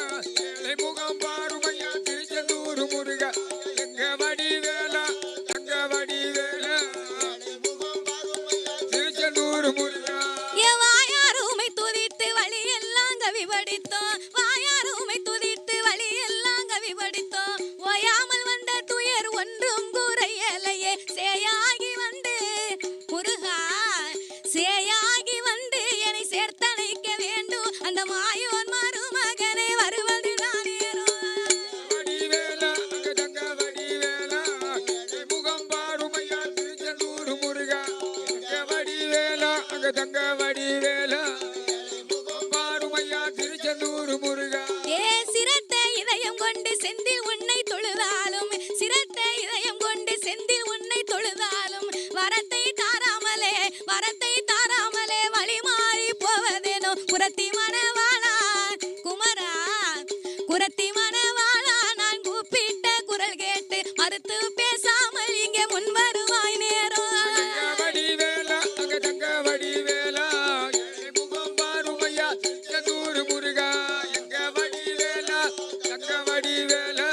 Speaker 8: முகம் பாருமையா திருச்செந்தூர் முருகா, எங்க வடி வேலா தங்க வடி வேலா, முகம் பாருமையா திருச்செந்தூர் முருகா. வாயாருமை துதித்து வழி எல்லாம் கவி படித்தோம், வாயாருமை துதித்து வழி எல்லாம் கவி படித்தோம், ஓயாமல் வந்த துயர் ஒன்றும் குறையலையே சேயாகி வந்து முருகா சேயாகி வந்து என்னை சேர்த்தணைக்க வேண்டும் அந்த மாயோன் மருமகனை வருவது நானே. வடி வேலா அங்க தங்க வடி வேலா, முகம் பாருமையா திருச்செந்தூர் முருகா, வடி வேலா அங்க தங்க வடி வேலா, முகம் பாருமையா திருச்செந்தூர் முருகா. ஏ சிரத்தை இதயம் கொண்டு செந்தில் உன்னை தொழுதாலும், சிரத்தை இதயம் கொண்டு செந்தில் உன்னை தொழுதாலும், வரத்தை தாராமலே வரத்தை தாராமலே வழி மாறி போவதேனோ குரத்தி மணவாளா குமரா குரத்தி மணவாளா, நான் கூப்பிட்ட குரல் கேட்டு மறுத்து பேசாமல் இங்கே முன் வருவாய் நேரம். வடி வேலா அங்க தங்க வடி வேலா, முகம் பாருமையா திருச்செந்தூர் முருகா, எங்க வடி வேலா தங்க வடி வேலா,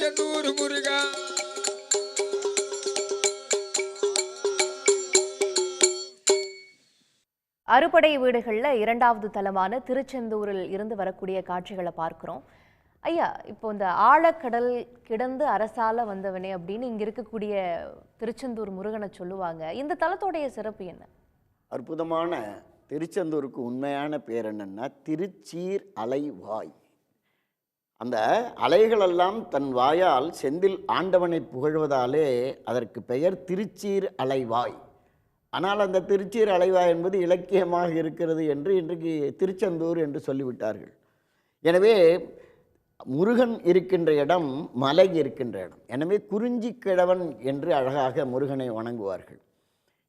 Speaker 8: திருச்செந்தூர் முருகா.
Speaker 1: அறுபடை வீடுகள்ல இரண்டாவது தலமான திருச்செந்தூரில் இருந்து வரக்கூடிய காட்சிகளை பார்க்கிறோம். ஐயா, இப்போ இந்த ஆழக்கடல் கிடந்து அரசால வந்தவனே அப்படின்னு இங்க இருக்கக்கூடிய திருச்செந்தூர் முருகனை சொல்லுவாங்க. இந்த தலத்தோடைய சிறப்பு என்ன?
Speaker 2: அற்புதமான திருச்செந்தூருக்கு உண்மையான பேர் என்னன்னா திருச்சீர் அலைவாய். அந்த அலைகளெல்லாம் தன் வாயால் செந்தில் ஆண்டவனை புகழ்வதாலே அதற்கு பெயர் திருச்சீர் அலைவாய். ஆனால் அந்த திருச்சீர் அலைவாய் என்பது இலக்கியமாக இருக்கிறது என்று இன்றைக்கு திருச்செந்தூர் என்று சொல்லிவிட்டார்கள். எனவே முருகன் இருக்கின்ற இடம் மலை இருக்கின்ற இடம். எனவே குறிஞ்சி கிழவன் என்று அழகாக முருகனை வணங்குவார்கள்.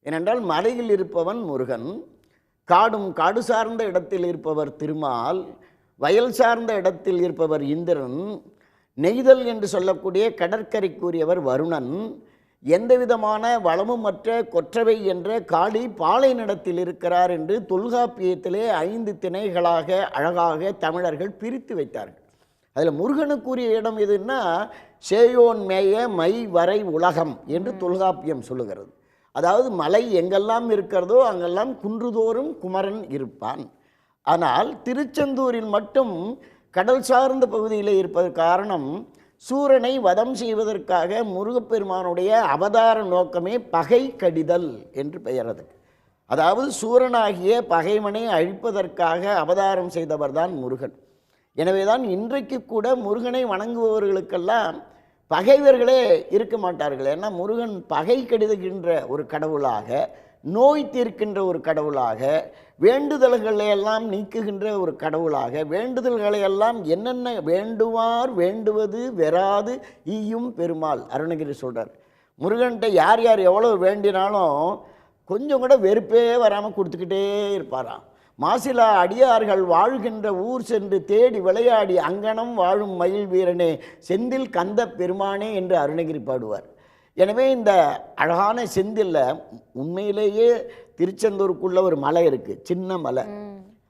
Speaker 2: ஏனென்றால் மலையில் இருப்பவன் முருகன், காடு சார்ந்த இடத்தில் இருப்பவர் திருமால், வயல் சார்ந்த இடத்தில் இருப்பவர் இந்திரன், நெய்தல் என்று சொல்லக்கூடிய கடற்கரைக்குரியவர் வருணன், எந்த விதமான வளமுமற்ற கொற்றவை என்ற காளி பாலை நடத்தில் இருக்கிறார் என்று தொல்காப்பியத்திலே 5 திணைகளாக அழகாக தமிழர்கள் பிரித்து வைத்தார்கள். அதில் முருகனுக்குரிய இடம் எதுன்னா சேயோன் மேய மை வரை உலகம் என்று தொல்காப்பியம் சொல்லுகிறது. அதாவது மலை எங்கெல்லாம் இருக்கிறதோ அங்கெல்லாம் குன்றுதோறும் குமரன் இருப்பான். ஆனால் திருச்செந்தூரில் மட்டும் கடல் சார்ந்த பகுதியில் இருப்பது காரணம் சூரனை வதம் செய்வதற்காக முருகப்பெருமானுடைய அவதார நோக்கமே பகை கடிதல் என்று பெயர் அதுக்கு. அதாவது சூரனாகிய பகைவனை அழிப்பதற்காக அவதாரம் செய்தவர்தான் முருகன். எனவேதான் இன்றைக்கு கூட முருகனை வணங்குபவர்களுக்கெல்லாம் பகைவர்களே இருக்க மாட்டார்கள். ஏன்னா முருகன் பகை கடிதுகின்ற ஒரு கடவுளாக, நோய் தீர்க்கின்ற ஒரு கடவுளாக, வேண்டுதல்களை எல்லாம் நீக்குகின்ற ஒரு கடவுளாக, வேண்டுதல்களை எல்லாம் என்னென்ன வேண்டுவார் வேண்டுவது வெறாது ஈயும் பெருமாள் அருணகிரி சொல்கிறார். முருகன்கிட்ட யார் யார் எவ்வளோ வேண்டினாலும் கொஞ்சம் கூட வெறுப்பே வராமல் கொடுத்துக்கிட்டே இருப்பாராம். மாசிலா அடியார்கள் வாழ்கின்ற ஊர் சென்று தேடி விளையாடி அங்கனம் வாழும் மயில் வீரனே செந்தில் கந்த பெருமானே என்று அருணகிரி பாடுவார். எனவே இந்த அழகான செந்தில்ல உண்மையிலேயே திருச்செந்தூருக்குள்ள ஒரு மலை இருக்குது, சின்ன மலை,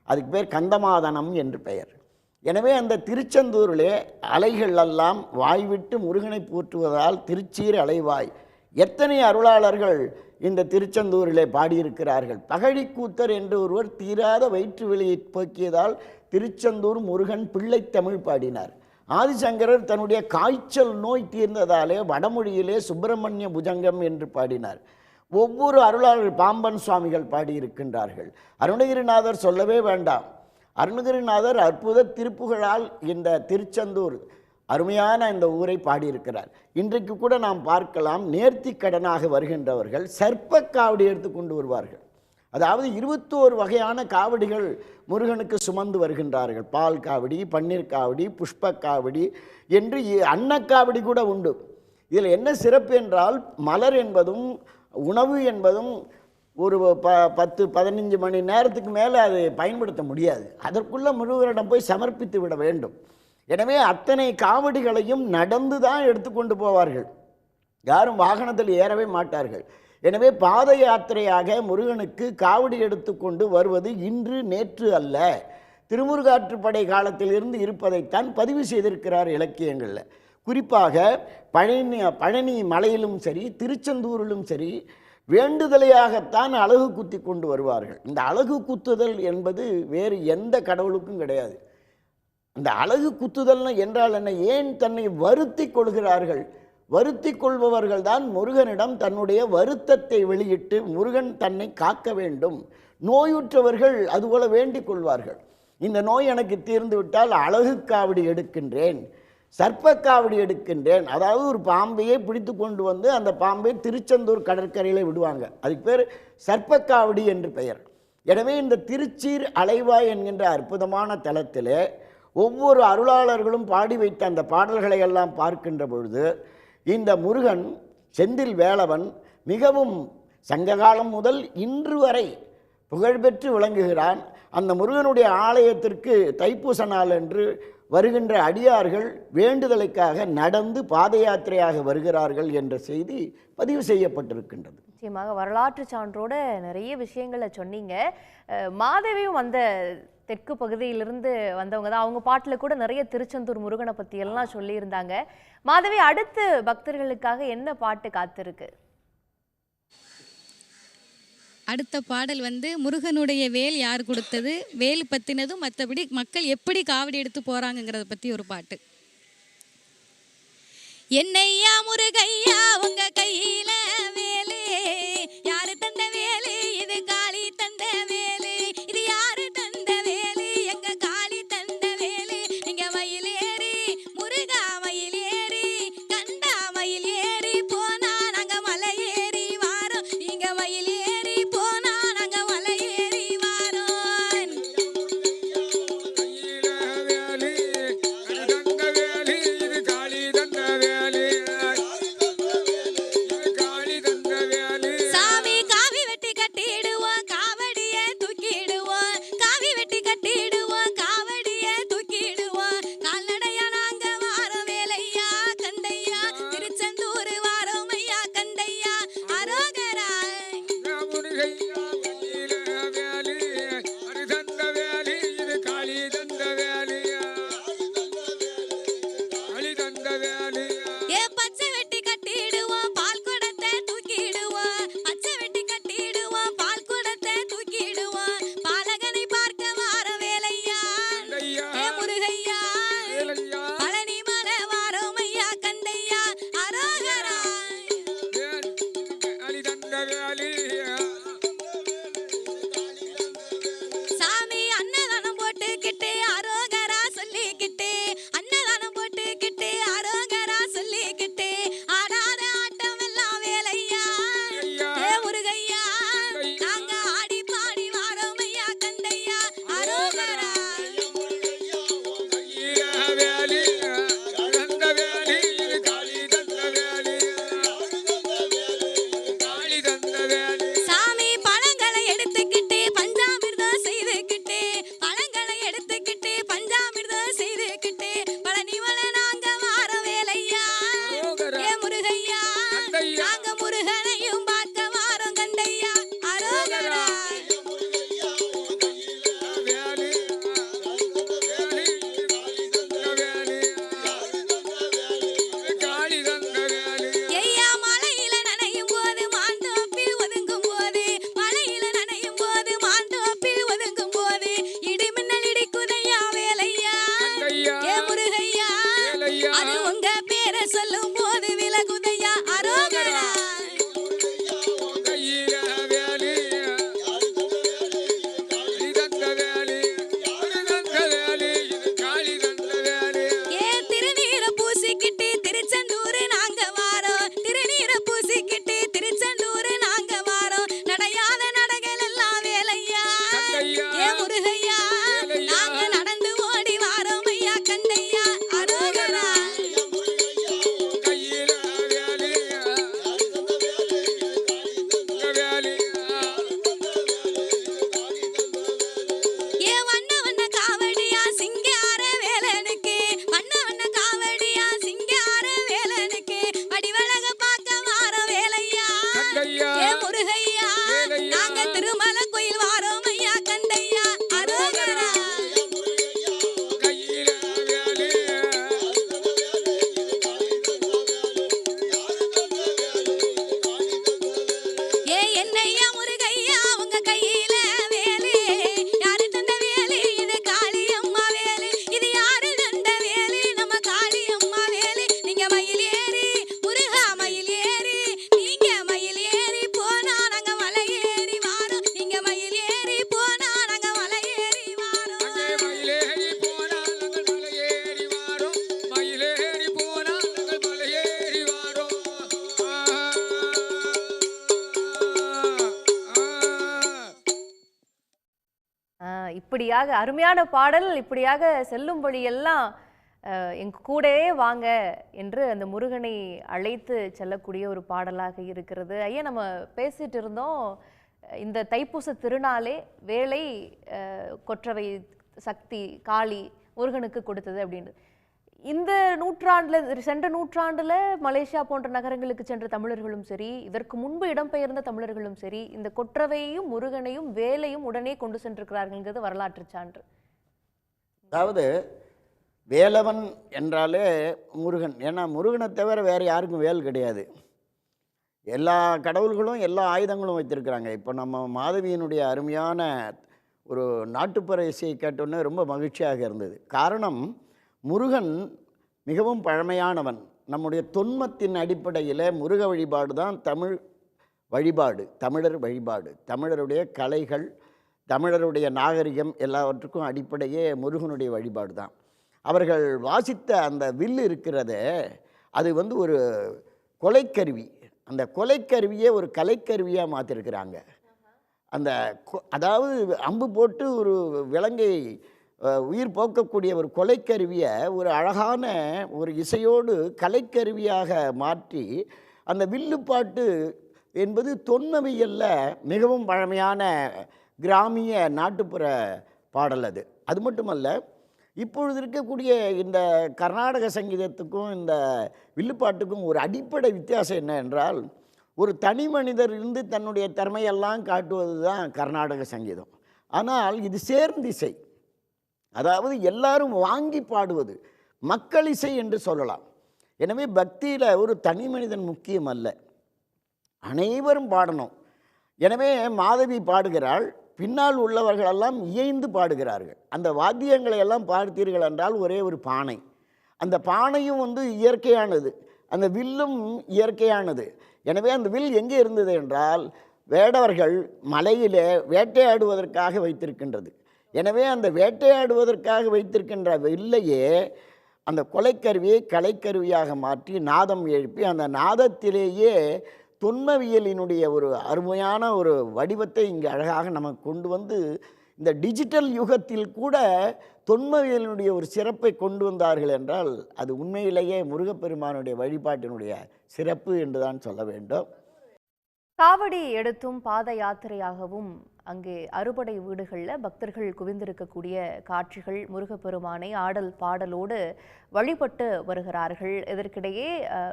Speaker 2: அதுக்கு பேர் கந்தமாதனம் என்று பெயர். எனவே அந்த திருச்செந்தூரிலே அலைகள் எல்லாம் வாய்விட்டு முருகனை போற்றுவதால் திருச்சீர் அலைவாய். எத்தனை அருளாளர்கள் இந்த திருச்செந்தூரிலே பாடியிருக்கிறார்கள். பகழிக்கூத்தர் என்று ஒருவர் தீராத வயிற்று வெளியை போக்கியதால் திருச்செந்தூர் முருகன் பிள்ளை தமிழ் பாடினார். ஆதிசங்கரர் தன்னுடைய காய்ச்சல் நோய் தீர்ந்ததாலே வடமொழியிலே சுப்பிரமணிய புஜங்கம் என்று பாடினார். ஒவ்வொரு அருளாளர் பாம்பன் சுவாமிகள் பாடியிருக்கின்றார்கள். அருணகிரிநாதர் சொல்லவே வேண்டாம். அருணகிரிநாதர் அற்புத திருப்புகழால் இந்த திருச்செந்தூர் அருமையான இந்த ஊரை பாடியிருக்கிறார். இன்றைக்கு கூட நாம் பார்க்கலாம், நேர்த்தி கடனாக வருகின்றவர்கள் சர்ப்ப காவடி எடுத்து கொண்டு வருவார்கள். அதாவது 21 வகையான காவடிகள் முருகனுக்கு சுமந்து வருகின்றார்கள். பால் காவடி, பன்னீர் காவடி, புஷ்ப காவடி என்று அன்னக்காவடி கூட உண்டு. இதில் என்ன சிறப்பு என்றால் மலர் என்பதும் உணவு என்பதும் ஒரு 10-15 மணி நேரத்துக்கு மேலே அதை பயன்படுத்த முடியாது. அதற்குள்ள முருகனிடம் போய் சமர்ப்பித்து விட வேண்டும். எனவே அத்தனை காவடிகளையும் நடந்து தான் எடுத்துக்கொண்டு போவார்கள். யாரும் வாகனத்தில் ஏறவே மாட்டார்கள். எனவே பாத யாத்திரையாக முருகனுக்கு காவடி எடுத்துக்கொண்டு வருவது இன்று நேற்று அல்ல, திருமுருகாற்றுப்படை காலத்திலிருந்து இருப்பதைத்தான் பதிவு செய்திருக்கிறார் இலக்கியங்களில். குறிப்பாக பழனி மலையிலும் சரி திருச்செந்தூரிலும் சரி வேண்டுதலையாகத்தான் அலகு குத்தி கொண்டு வருவார்கள். இந்த அலகு குத்துதல் என்பது வேறு எந்த கடவுளுக்கும் கிடையாது. அந்த அலகு குத்துதல் என்றால் என்ன? ஏன் தன்னை வருத்தி கொள்கிறார்கள்? வருத்தி கொள்பவர்கள் தான் முருகனிடம் தன்னுடைய வருத்தத்தை வெளியிட்டு முருகன் தன்னை காக்க வேண்டும். நோயுற்றவர்கள் அதுபோல வேண்டிக் கொள்வார்கள். இந்த நோய் எனக்கு தீர்ந்து விட்டால் அலகு காவடி எடுக்கின்றேன், சர்ப்பக்காவடி எடுக்கின்றேன். அதாவது ஒரு பாம்பையே பிடித்து கொண்டு வந்து அந்த பாம்பை திருச்செந்தூர் கடற்கரையில் விடுவாங்க. அதுக்கு பேர் சர்ப்பக்காவடி என்று பெயர். எனவே இந்த திருச்சீர் அலைவாய் என்கின்ற அற்புதமான தலத்திலே ஒவ்வொரு அருளாளர்களும் பாடி வைத்த அந்த பாடல்களை எல்லாம் பார்க்கின்ற பொழுது இந்த முருகன் செந்தில் வேலவன் மிகவும் சங்ககாலம் முதல் இன்று வரை புகழ்பெற்று விளங்குகிறான். அந்த முருகனுடைய ஆலயத்திற்கு தைப்பூச நாள் என்று வருகின்ற அடியார்கள் வேண்டுதலுக்காக நடந்து பாத யாத்திரையாக வருகிறார்கள் என்ற செய்தி பதிவு செய்யப்பட்டிருக்கின்றது.
Speaker 1: நிச்சயமாக வரலாற்று சான்றோட நிறைய விஷயங்களை சொன்னீங்க. மாதவியும் அந்த தெற்கு பகுதியிலிருந்து வந்தவங்க தான். அவங்க பாட்டுல கூட நிறைய திருச்செந்தூர் முருகனை பத்தி எல்லாம் சொல்லியிருந்தாங்க. மாதவி, அடுத்து பக்தர்களுக்காக என்ன பாட்டு காத்திருக்கு?
Speaker 12: அடுத்த பாடல் வந்து முருகனுடைய வேல் யார் கொடுத்தது, வேல் பத்தினதும் மற்றபடி மக்கள் எப்படி காவடி எடுத்து போறாங்கங்கிறத பத்தி ஒரு பாட்டு. என்னையா முருகையா உங்க கையில வேலே, யாரு தந்த வேலே, இது காளி தந்த வேலே, இது யாரு தந்த வேலே, எங்க காளி தந்த வேலே, நீங்க மயிலேறி முருகா மயிலேறி கண்டா மயிலேறி போனா நாங்க மலை ஏறி வாரோம், நீங்க மயிலேறி போனா நாங்க மலை ஏறி வாரோம். சாமி காவி வெட்டி கட்டிடுவோம், காவடிய தூக்கிடுவோம், காவி வெட்டி கட்டிடுவோம், காவடிய தூக்கிடுவோம், கால்நடையா நாங்க வாரோம் வேலையா கண்டையா, திருச்செந்தூர் வாரோம் ஐயா கண்டையா அரோகரா. ஏ பச்சை வெட்டி கட்டிடுவோம், பால் குடத்தை தூக்கிடுவோம், பச்சை வெட்டி கட்டிடுவோம், பால் குடத்தை தூக்கிடுவோம், பாலகனை பார்க்க வார வேலையா ஏ முருகையா, பழனி மலை வாரோம் ஐயா கண்டையா அரோகரா. சாமி அன்னதானம் போட்டுக்கிட்டு அரோகரா சொல்லிக்கிட்டு, அன்னதானம் போட்டுக்கிட்டு அரோகரா சொல்லிக்கிட்டு, ஆடாத ஆட்டம் எல்லாம் வேலையா ஏ முருகையா, நாங்க ஆடி பாடி வாரோம் ஐயா கண்டையா அரோகரா. சாமி பழங்களை எடுத்துக்கிட்டு பஞ்சாமிர்தம் செய்துக்கிட்டு, பழங்களை எடுத்துக்கிட்டு பஞ்சாமிர்தம் செய்துக்கிட்டு, பழனி மலை நாங்க வார வேலையா ஏ முருகையா, நாங்க முருகனையும் பார்க்க வாரோம் கண்டையா அரோகரா. ஐயா மலையில நனையும் போது மாந்தோப்பில் ஒதுங்கும் போது, மலையில நனையும் போது மாந்தோப்பில் ஒதுங்கும் போது, இடி மின்னல் இடிக்குதையா வேலையா ஏ முருகையா, அது உங்க பேரை சொல்லும் போது விலகுதையா அரோகரா. ஏ திருநீரை பூசிக்கிட்டு திருச்செந்தூர் நாங்க வாரோம், திருநீரை பூசிக்கிட்டு திருச்செந்தூர் நாங்க வாரோம், நடையாத நடைகள் எல்லாம் வேலையா ஏ முருகையா, நாங்க நடந்து ஓடி வாரோம் ஐயா கண்டையா அரோகரா. ஏ வண்ண வண்ண காவடியா சிங்கார வேலனுக்கு, வண்ண வண்ண காவடியா சிங்கார வேலனுக்கு, வடிவழக பார்க்க வாரோம் வேலையா ஏ முருகையா, நாங்க திருமலை கோயில் வாரோம் ஐயா கண்டையா அரோகரா. ஏ என்னையா முருகையா உங்க கையில வேலே, யாரு தந்த வேலே, இது காளி அம்மா வேலே, இது யாரு தந்த வேலே, நம்ம காளி அம்மா வேலே, நீங்க மயில் ஏறி முருகா மயில் ஏறி, நீங்க மயில் ஏறி போனா நாங்க மலை ஏறி வாரோம், நீங்க மயில் ஏறி போனா நாங்க மலை ஏறி வாரோம்.
Speaker 1: இப்படியாக அருமையான பாடல். இப்படியாக செல்லும் வழியெல்லாம் எங்க கூடவே வாங்க என்று அந்த முருகனை அழைத்து செல்லக்கூடிய ஒரு பாடலாக இருக்கிறது. ஐயா, நம்ம பேசிட்டு இருந்தோம் இந்த தைப்பூச திருநாளே வேலை கொற்றவை சக்தி காளி முருகனுக்கு கொடுத்தது அப்படின்னு. இந்த நூற்றாண்டுல சென்ற நூற்றாண்டுல மலேசியா போன்ற நகரங்களுக்கு சென்ற தமிழர்களும் சரி, இதற்கு முன்பு இடம்பெயர்ந்த தமிழர்களும் சரி, இந்த கொற்றவையும் முருகனையும் வேலையும் உடனே கொண்டு சென்றிருக்கிறார்கள்ங்கிறது வரலாற்று சான்று.
Speaker 2: அதாவது வேலவன் என்றாலே முருகன். ஏன்னா முருகனை தவிர வேறு யாருக்கும் வேல் கிடையாது. எல்லா கடவுள்களும் எல்லா ஆயுதங்களும் வைத்திருக்கிறாங்க. இப்போ நம்ம மாதவியினுடைய அருமையான ஒரு நாட்டுப்புற இசையை கேட்டோன்னே ரொம்ப மகிழ்ச்சியாக இருந்தது. காரணம், முருகன் மிகவும் பழமையானவன். நம்முடைய தொன்மத்தின் அடிப்படையில் முருக வழிபாடு தான் தமிழ் வழிபாடு, தமிழர் வழிபாடு. தமிழருடைய கலைகள், தமிழருடைய நாகரிகம் எல்லாவற்றுக்கும் அடிப்படையே முருகனுடைய வழிபாடு தான். அவர்கள் வாசித்த அந்த வில்லு இருக்கிறதே, அது ஒரு கொலைக்கருவி. அந்த கொலைக்கருவியை ஒரு கலைக்கருவியாக மாற்றிருக்கிறாங்க. அந்த அதாவது அம்பு போட்டு ஒரு விலங்கை உயிர் போக்கக்கூடிய ஒரு கொலைக்கருவியை ஒரு அழகான ஒரு இசையோடு கலைக்கருவியாக மாற்றி, அந்த வில்லுப்பாட்டு என்பது தொன்மவியலில் மிகவும் பழமையான கிராமிய நாட்டுப்புற பாடல் அது. அது மட்டுமல்ல, இப்பொழுது இருக்கக்கூடிய இந்த கர்நாடக சங்கீதத்துக்கும் இந்த வில்லுப்பாட்டுக்கும் ஒரு அடிப்படை வித்தியாசம் என்ன என்றால், ஒரு தனி மனிதர் இருந்து தன்னுடைய திறமையெல்லாம் காட்டுவது தான் கர்நாடக சங்கீதம். ஆனால் இது சேர்ந்திசை, அதாவது எல்லாரும் வாங்கி பாடுவது, மக்கள் இசை என்று சொல்லலாம். எனவே பக்தியில் ஒரு தனி மனிதன் முக்கியம் அல்ல, அனைவரும் பாடணும். எனவே மாதவி பாடுகிறாள், பின்னால் உள்ளவர்களெல்லாம் இயைந்து பாடுகிறார்கள். அந்த வாத்தியங்களை எல்லாம் பார்த்தீர்கள் என்றால் ஒரே ஒரு பானை. அந்த பானையும் இயற்கையானது, அந்த வில்லும் இயற்கையானது. எனவே அந்த வில் எங்கே இருந்தது என்றால், வேடவர்கள் மலையிலே வேட்டையாடுவதற்காக வைத்திருக்கின்றது. எனவே அந்த வேட்டையாடுவதற்காக வைத்திருக்கின்ற வில்லையே அந்த கொலைக்கருவியை கலைக்கருவியாக மாற்றி நாதம் எழுப்பி, அந்த நாதத்திலேயே தொன்மவியலினுடைய ஒரு அருமையான ஒரு வடிவத்தை இங்கே அழகாக நமக்கு கொண்டு இந்த டிஜிட்டல் யுகத்தில் கூட தொன்மவியலினுடைய ஒரு சிறப்பை கொண்டு வந்தார்கள் என்றால், அது உண்மையிலேயே முருகப்பெருமானுடைய வழிபாட்டினுடைய சிறப்பு என்றுதான் சொல்ல வேண்டும்.
Speaker 1: காவடி எடுத்தும் பாத யாத்திரையாகவும் அங்கே அறுபடை வீடுகளில் பக்தர்கள் குவிந்திருக்கக்கூடிய காட்சிகள், முருகப்பெருமானை ஆடல் பாடலோடு வழிபட்டு வருகிறார்கள். இதற்கிடையே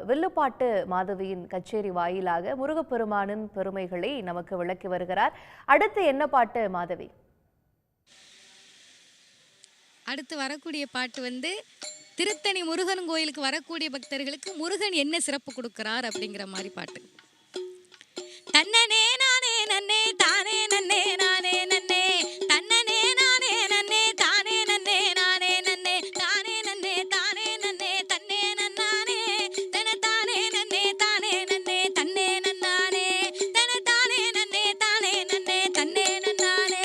Speaker 1: வில்லுப்பாட்டு மாதவியின் கச்சேரி வாயிலாக முருகப்பெருமானின் பெருமைகளை நமக்கு விளக்கி வருகிறார். அடுத்து என்ன பாட்டு மாதவி?
Speaker 12: அடுத்து வரக்கூடிய பாட்டு திருத்தணி முருகன் கோயிலுக்கு வரக்கூடிய பக்தர்களுக்கு முருகன் என்ன சிறப்பு கொடுக்கிறார் அப்படிங்கிற மாதிரி பாட்டு. தன்னனே நானே நன்னே தானே நன்னே நானே நன்னே, தன்னனே நானே நன்னே தானே நன்னே நானே நன்னே, தானே நன்னே தானே நன்னே தன்னே நன்னானே, தன தானே நன்னே தானே நன்னே தன்னே நன்னானே, தன தானே நன்னே தானே நன்னே தன்னே நன்னானே.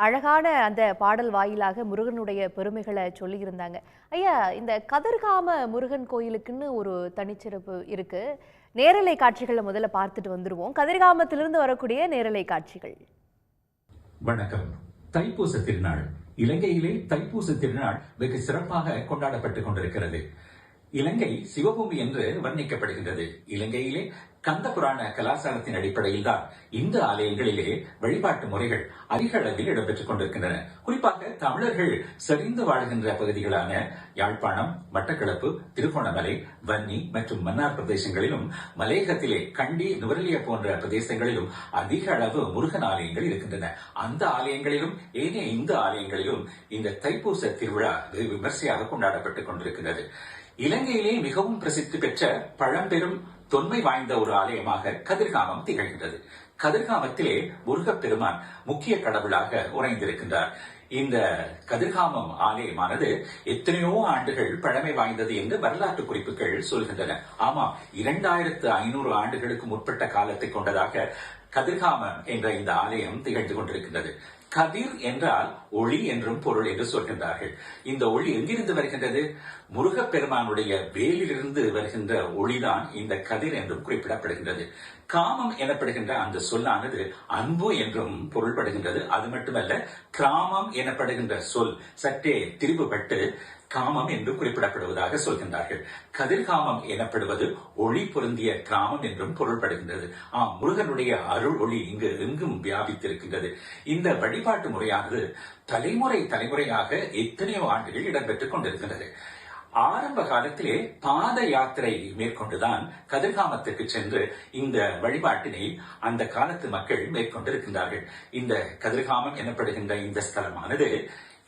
Speaker 1: அழகான அந்த பாடல் வாயிலாக முருகனுடைய பெருமைகளை சொல்லியிருந்தாங்க. ஐயா, இந்த கதிர்காம முருகன் கோயிலுக்குன்னு ஒரு தனிச்சிறப்பு இருக்கு. நேரலை காட்சிகளை முதல்ல பார்த்துட்டு வந்துருவோம். கதிர்காமத்திலிருந்து வரக்கூடிய நேரலை காட்சிகள்.
Speaker 13: வணக்கம். தைப்பூச திருநாள் இலங்கையிலே தைப்பூச திருநாள் வெகு சிறப்பாக கொண்டாடப்பட்டுக் கொண்டிருக்கிறது. இலங்கை சிவபூமி என்று வர்ணிக்கப்படுகின்றது. இலங்கையிலே கந்த புராண கலாச்சாரத்தின் அடிப்படையில் தான் இந்து ஆலயங்களிலே வழிபாட்டு முறைகள் அதிக அளவில் இடம்பெற்றுக் கொண்டிருக்கின்றன. குறிப்பாக தமிழர்கள் செறிந்து வாழ்கின்ற பகுதிகளான யாழ்ப்பாணம், மட்டக்களப்பு, திருகோணமலை, வன்னி மற்றும் மன்னார் பிரதேசங்களிலும், மலையகத்திலே கண்டி, நுவரெலியா போன்ற பிரதேசங்களிலும் அதிக அளவு முருகன் ஆலயங்கள் இருக்கின்றன. அந்த ஆலயங்களிலும் ஏனைய இந்து ஆலயங்களிலும் இந்த தைப்பூச திருவிழா வெகு விமர்சையாக கொண்டாடப்பட்டுக் கொண்டிருக்கிறது. இலங்கையிலே மிகவும் பிரசித்தி பெற்ற பழம்பெரும் தொன்மை வாய்ந்த ஒரு ஆலயமாக கதிர்காமம் திகழ்கின்றது. கதிர்காமத்திலே முருகப்பெருமான் முக்கிய கடவுளாக உறைந்திருக்கின்றார். இந்த கதிர்காமம் ஆலயமானது எத்தனையோ ஆண்டுகள் பழமை வாய்ந்தது என்று வரலாற்று குறிப்புகள் சொல்கின்றன. ஆமா, 2500 ஆண்டுகளுக்கு முற்பட்ட காலத்தை கொண்டதாக கதிர்காமம் என்ற இந்த ஆலயம் திகழ்ந்து கொண்டிருக்கின்றது. கதிர் என்றால் ஒளி என்றும் பொருள் என்று சொல்கின்றார்கள். இந்த ஒளி எங்கிருந்து வருகின்றது? முருகப்பெருமானுடைய வேலிலிருந்து வருகின்ற ஒளிதான் இந்த கதிர் என்றும் குறிப்பிடப்படுகின்றது. காமம் எனப்படுகின்ற அந்த சொல்லானது அன்பு என்றும் பொருள்படுகின்றது. அது மட்டுமல்ல, கிராமம் எனப்படுகின்ற சொல் சற்றே திரிவுபட்டு காமம் என்று குறிப்பிடப்படுவதாக சொல்கின்றார்கள். கதிர்காமம் எனப்படுவது ஒளி பொருந்திய கிராமம் என்றும் பொருள்படுகின்றது. முருகனுடைய அருள் ஒளி இங்கு எங்கும் வியாபித்திருக்கின்றது. இந்த வழிபாட்டு முறையானது தலைமுறையாக எத்தனையோ ஆண்டுகள் இடம்பெற்றுக் கொண்டிருக்கின்றது. ஆரம்ப காலத்திலே பாத யாத்திரை மேற்கொண்டுதான் கதிர்காமத்திற்கு சென்று இந்த வழிபாட்டினை அந்த காலத்து மக்கள் மேற்கொண்டிருக்கின்றார்கள். இந்த கதிர்காமம் எனப்படுகின்ற இந்த ஸ்தலமானது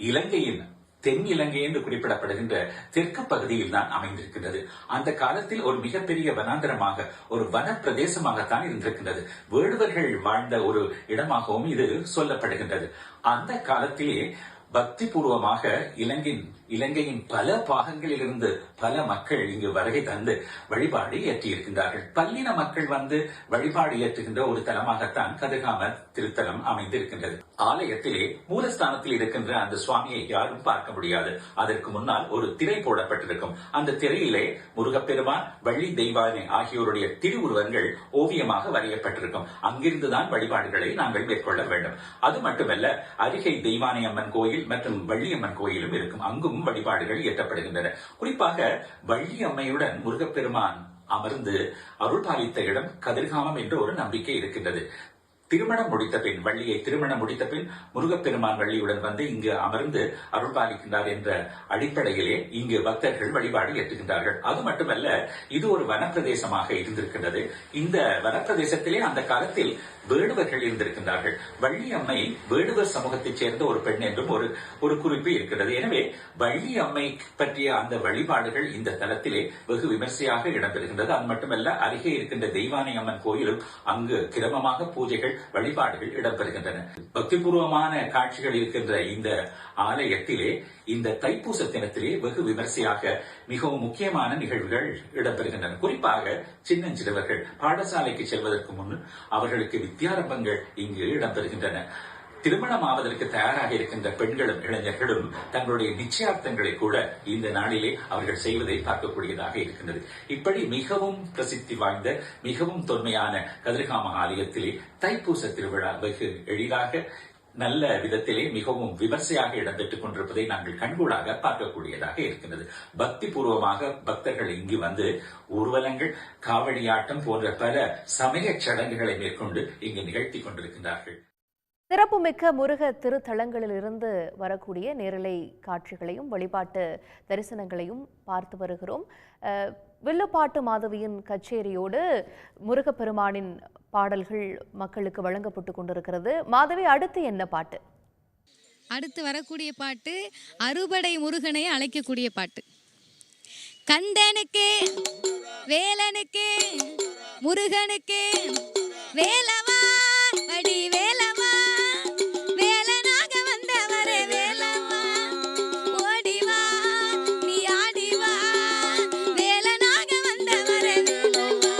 Speaker 13: இலங்கையின் தென் இலங்கை என்று குறிப்பிடப்படுகின்ற தெற்கு பகுதியில் தான் அமைந்திருக்கின்றது. அந்த காலத்தில் ஒரு மிகப்பெரிய வனாந்தரமாக, ஒரு வன பிரதேசமாகத்தான் இருந்திருக்கின்றது. வேடுவர்கள் வாழ்ந்த ஒரு இடமாகவும் இது சொல்லப்படுகின்றது. அந்த காலத்திலே பக்தி பூர்வமாக இலங்கையின் பல பாகங்களிலிருந்து பல மக்கள் இங்கு வருகை தந்து வழிபாடு ஏற்றியிருக்கின்றார்கள். பல்லின மக்கள் வந்து வழிபாடு ஏற்றுகின்ற ஒரு தலமாகத்தான் கதிர்காம திருத்தலம் அமைந்திருக்கின்றது. ஆலயத்திலே மூலஸ்தானத்தில் இருக்கின்ற அந்த சுவாமியை யாரும் பார்க்க முடியாது. அதற்கு முன்னால் ஒரு திரை போடப்பட்டிருக்கும். அந்த திரையிலே முருகப்பெருமான், வள்ளி தெய்வானை ஆகியோருடைய திருவுருவங்கள் ஓவியமாக வரையப்பட்டிருக்கும். அங்கிருந்துதான் வழிபாடுகளை நாங்கள் மேற்கொள்ள வேண்டும். அது மட்டுமல்ல, அருகே தெய்வானை அம்மன் கோயில் மற்றும் வள்ளியம்மன் கோயிலும் இருக்கும். அங்கும் வழிபாடுகள் இயற்றப்படுகின்றன. குறிப்பாக வள்ளி அம்மையுடன் முருகப்பெருமான் அமர்ந்து அருள் பாலித்த இடம் கதிர்காமம் என்ற ஒரு நம்பிக்கை இருக்கின்றது. திருமணம் முடித்த பின், வள்ளியை திருமணம் முடித்த பின் முருகப்பெருமான் வள்ளியுடன் வந்து இங்கு அமர்ந்து அருள் பாலிக்கின்றார் என்ற அடிப்படையிலே இங்கு பக்தர்கள் வழிபாடு ஏற்றுகின்றார்கள். அது மட்டுமல்ல, இது ஒரு வனப்பிரதேசமாக இருந்திருக்கின்றது. இந்த வனப்பிரதேசத்திலே அந்த காலத்தில் வேடுவர்கள் இருந்திருக்கின்றார்கள். வள்ளி அம்மை வேடுவர் சமூகத்தைச் சேர்ந்த ஒரு பெண் என்றும் ஒரு குறிப்பு இருக்கிறது. எனவே வள்ளி அம்மை பற்றிய அந்த வழிபாடுகள் இந்த தலத்திலே வெகு விமர்சையாக இடம்பெறுகின்றது. அது மட்டுமல்ல, அருகே இருக்கின்ற தெய்வானை அம்மன் கோயிலும் அங்கு கிரமமாக பூஜைகள், வழிபாடுகள் இடம்பெறுகின்றன. பக்திபூர்வமான காட்சிகள் இருக்கின்ற இந்த ஆலயத்திலே இந்த தைப்பூச தினத்திலே வெகு விமர்சையாக மிகவும் முக்கியமான நிகழ்வுகள் இடம்பெறுகின்றன. குறிப்பாக சின்னஞ்சிறுவர்கள் பாடசாலைக்கு செல்வதற்கு முன் அவர்களுக்கு வித்தியாரம்பங்கள் இங்கு இடம்பெறுகின்றன. திருமணம் ஆவதற்கு தயாராக இருக்கின்ற பெண்களும் இளைஞர்களும் தங்களுடைய நிச்சயார்த்தங்களை கூட இந்த நாளிலே அவர்கள் செய்வதை பார்க்கக்கூடியதாக இருக்கின்றது. இப்படி மிகவும் பிரசித்தி வாய்ந்த, மிகவும் தொன்மையான கதிர்காம ஆலயத்திலே தைப்பூச திருவிழா வெகு எளிதாக, நல்ல விதத்திலே மிகவும் விமர்சையாக இடம்பெற்றுக் கொண்டிருப்பதை நாங்கள் கண்கூடாக பார்க்கக்கூடியதாக இருக்கின்றது. பக்தி பூர்வமாக பக்தர்கள் இங்கு வந்து ஊர்வலங்கள், காவடியாட்டம் போன்ற பல சமய சடங்குகளை மேற்கொண்டு இங்கு நிகழ்த்தி கொண்டிருக்கின்றார்கள்.
Speaker 1: சிறப்புமிக்க முருக திருத்தலங்களிலிருந்து வரக்கூடிய நேரலை காட்சிகளையும் வழிபாட்டு தரிசனங்களையும் பார்த்து வருகிறோம். வில்லுப்பாட்டு மாதவியின் கச்சேரியோடு முருகப்பெருமானின் பாடல்கள் மக்களுக்கு வழங்கப்பட்டு கொண்டிருக்கிறது. மாதவி, அடுத்து என்ன பாட்டு?
Speaker 12: அடுத்து வரக்கூடிய பாட்டு அறுபடை முருகனை அழைக்கக்கூடிய பாட்டு. கந்தனுக்கு, வேலனுக்கு, முருகனுக்கு, வேலவா வடி வேலவா, வேலனாக வந்தவரே வேலவா, ஓடிவா நீ ஆடிவா, வேலனாக வந்தவரே வேலவா.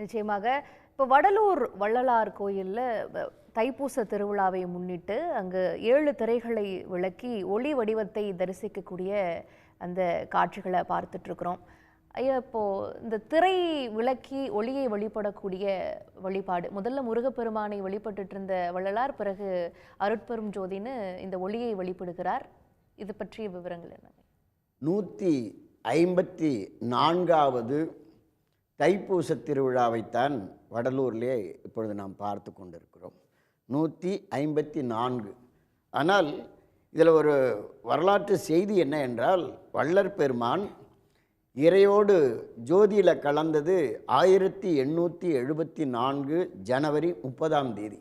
Speaker 1: நிச்சயமாக இப்போ வடலூர் வள்ளலார் கோயிலில் தைப்பூச திருவிழாவை முன்னிட்டு அங்கு 7 திரைகளை விளக்கி ஒளி வடிவத்தை தரிசிக்கக்கூடிய அந்த காட்சிகளை பார்த்துட்டு இருக்கிறோம். ஐயா, இப்போ இந்த திரை விளக்கி ஒளியை வழிபடக்கூடிய வழிபாடு முதல்ல முருகப்பெருமானை வழிபட்டுட்டு இருந்த வள்ளலார், பிறகு அருட்பெரும் ஜோதின்னு இந்த ஒளியை வழிபடுகிறார். இது பற்றிய விவரங்கள் என்ன?
Speaker 2: 154வது தைப்பூச திருவிழாவைத்தான் வடலூர்லே இப்பொழுது நாம் பார்த்து கொண்டிருக்கிறோம். 154. ஆனால் இதில் ஒரு வரலாற்று செய்தி என்ன என்றால், வள்ளற் பெருமான் இறையோடு ஜோதியில் கலந்தது 1874 ஜனவரி 30ஆம் தேதி.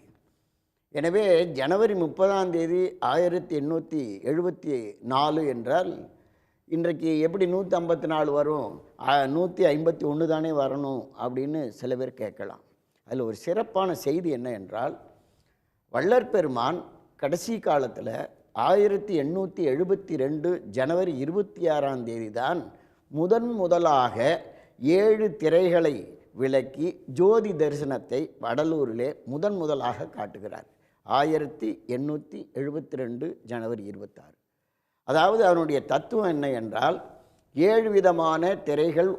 Speaker 2: எனவே ஜனவரி 30ஆம் தேதி 1874 என்றால் இன்றைக்கு எப்படி 154 வரும், 151 தானே வரணும் அப்படின்னு சில பேர் கேட்கலாம். அதில் ஒரு சிறப்பான செய்தி என்ன என்றால், வள்ளற் பெருமான் கடைசி காலத்தில் 1872 ஜனவரி 26ஆம் தேதி தான் முதலாக 7 திரைகளை விளக்கி ஜோதி தரிசனத்தை வடலூரிலே முதலாக காட்டுகிறார். 1872 ஜனவரி 26. அதாவது அதனுடைய தத்துவம் என்ன என்றால், 7 விதமான திரைகள்,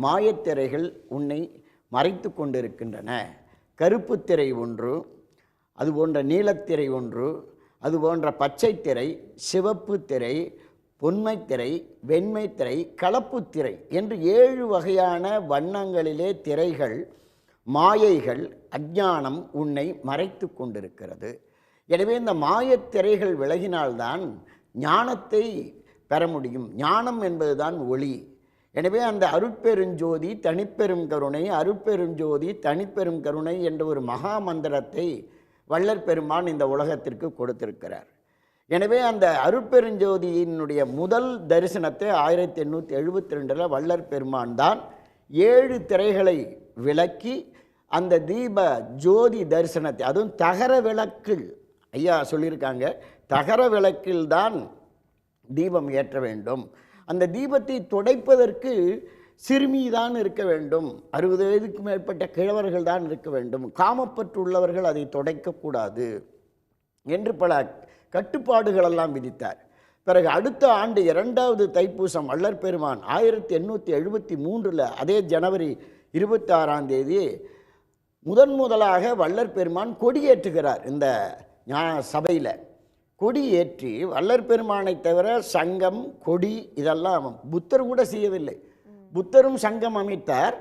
Speaker 2: மாயத்திரைகள் உன்னை மறைத்து கொண்டிருக்கின்றன. கருப்பு திரை ஒன்று, அது போன்ற நீலத்திரை ஒன்று, அது போன்ற பச்சை திரை, சிவப்பு திரை, பொன்மை திரை, வெண்மை திரை, கலப்பு திரை என்று 7 வகையான வண்ணங்களிலே திரைகள், மாயைகள், அஞ்ஞானம் உன்னை மறைத்து கொண்டிருக்கிறது. எனவே இந்த மாயத்திரைகள் விலகினால்தான் ஞானத்தை பெற முடியும். ஞானம் என்பதுதான் ஒளி. எனவே அந்த அருட்பெருஞ்சோதி தனிப்பெரும் கருணை, அருட்பெருஞ்சோதி தனிப்பெரும் கருணை என்ற ஒரு மகா மந்திரத்தை வள்ளற் பெருமான் இந்த உலகத்திற்கு கொடுத்திருக்கிறார். எனவே அந்த அருட்பெருஞ்சோதியினுடைய முதல் தரிசனத்தை 1872 வள்ளற் பெருமான் தான் 7 திரைகளை விளக்கி அந்த தீப ஜோதி தரிசனத்தை, அதுவும் தகர விளக்கில், ஐயா சொல்லியிருக்காங்க, தகர விளக்கில் தான் தீபம் ஏற்ற வேண்டும். அந்த தீபத்தை துடைப்பதற்கு சிறுமி தான் இருக்க வேண்டும், 60 வயதுக்கு மேற்பட்ட கிழவர்கள் தான் இருக்க வேண்டும், காமப்பற்று உள்ளவர்கள் அதை துடைக்கக்கூடாது என்று பல கட்டுப்பாடுகளெல்லாம் விதித்தார். பிறகு அடுத்த ஆண்டு 2வது தைப்பூசம் வள்ளற் பெருமான் 1873 அதே ஜனவரி 26ஆம் தேதி முதலாக வள்ளற் பெருமான் கொடியேற்றுகிறார். இந்த சபையில் கொடி ஏற்றி வள்ளற் பெருமானை தவிர சங்கம், கொடி இதெல்லாம் புத்தர் கூட செய்யவில்லை. புத்தரும் சங்கம் அமைத்தார்,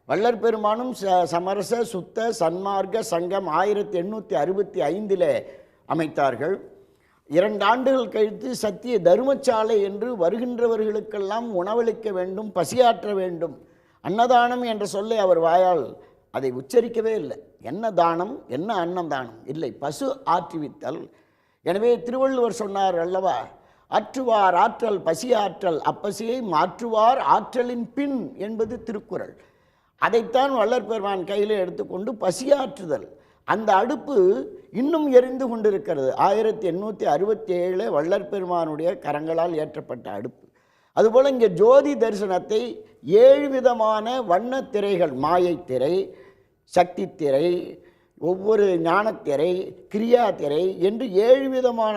Speaker 2: வள்ளற் பெருமானும் சமரச சுத்த சன்மார்க்க சங்கம் 1865 அமைத்தார்கள். 2 ஆண்டுகள் கழித்து சத்திய தர்மசாலை என்று வருகின்றவர்களுக்கெல்லாம் உணவளிக்க வேண்டும், பசியாற்ற வேண்டும், அன்னதானம் என்ற சொல்லை அவர் வாயால் அதை உச்சரிக்கவே இல்லை. என்ன தானம், என்ன அன்னதானம் இல்லை, பசு ஆற்றுவித்தல். எனவே திருவள்ளுவர் சொன்னார் அல்லவா, ஆற்றுவார் ஆற்றல் பசியாற்றல், அப்பசியை மாற்றுவார் ஆற்றலின் பின் என்பது திருக்குறள். அதைத்தான் வள்ளற் பெருமான் கையில் எடுத்துக்கொண்டு பசியாற்றுதல். அந்த அடுப்பு இன்னும் எரிந்து கொண்டிருக்கிறது. 1867 வள்ளற் பெருமானுடைய கரங்களால் ஏற்றப்பட்ட அடுப்பு. அதுபோல் இங்கே ஜோதி தரிசனத்தை 7 விதமான வண்ணத்திரைகள், மாயத்திரை, சக்தி திரை, ஒவ்வொரு ஞானத்திரை, கிரியா திரை என்று 7 விதமான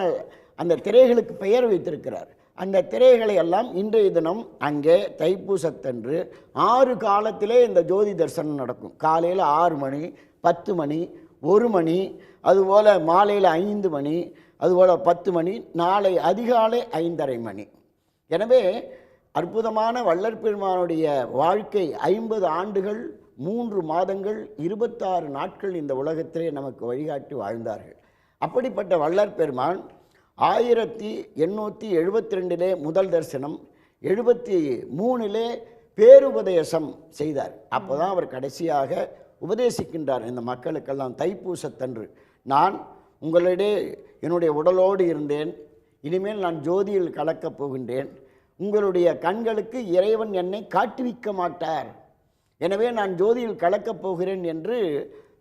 Speaker 2: அந்த திரைகளுக்கு பெயர் வைத்திருக்கிறார். அந்த திரைகளை எல்லாம் இன்றைய தினம் அங்கே தைப்பூசத்தன்று 6 காலத்திலே இந்த ஜோதி தரிசனம் நடக்கும். காலையில் 6 மணி, 10 மணி, 1 மணி, அதுபோல் மாலையில் 5 மணி, அதுபோல் 10 மணி, நாளை அதிகாலை 5:30 மணி. எனவே அற்புதமான வள்ளற் பெருமானுடைய வாழ்க்கை 50 ஆண்டுகள் 3 மாதங்கள் 26 நாட்கள் இந்த உலகத்திலே நமக்கு வழிகாட்டி வாழ்ந்தார்கள். அப்படிப்பட்ட வள்ளற் பெருமான் 1872 முதல் தரிசனம், 73 பேருபதேசம் செய்தார். அப்போ தான் அவர் கடைசியாக உபதேசிக்கின்றார் இந்த மக்களுக்கெல்லாம். தைப்பூசத்தன்று நான் உங்களிடையே என்னுடைய உடலோடு இருந்தேன், இனிமேல் நான் ஜோதியில் கலக்கப் போகின்றேன், உங்களுடைய கண்களுக்கு இறைவன் என்னை காட்டுவிக்க மாட்டார், எனவே நான் ஜோதியில் கலக்கப் போகிறேன் என்று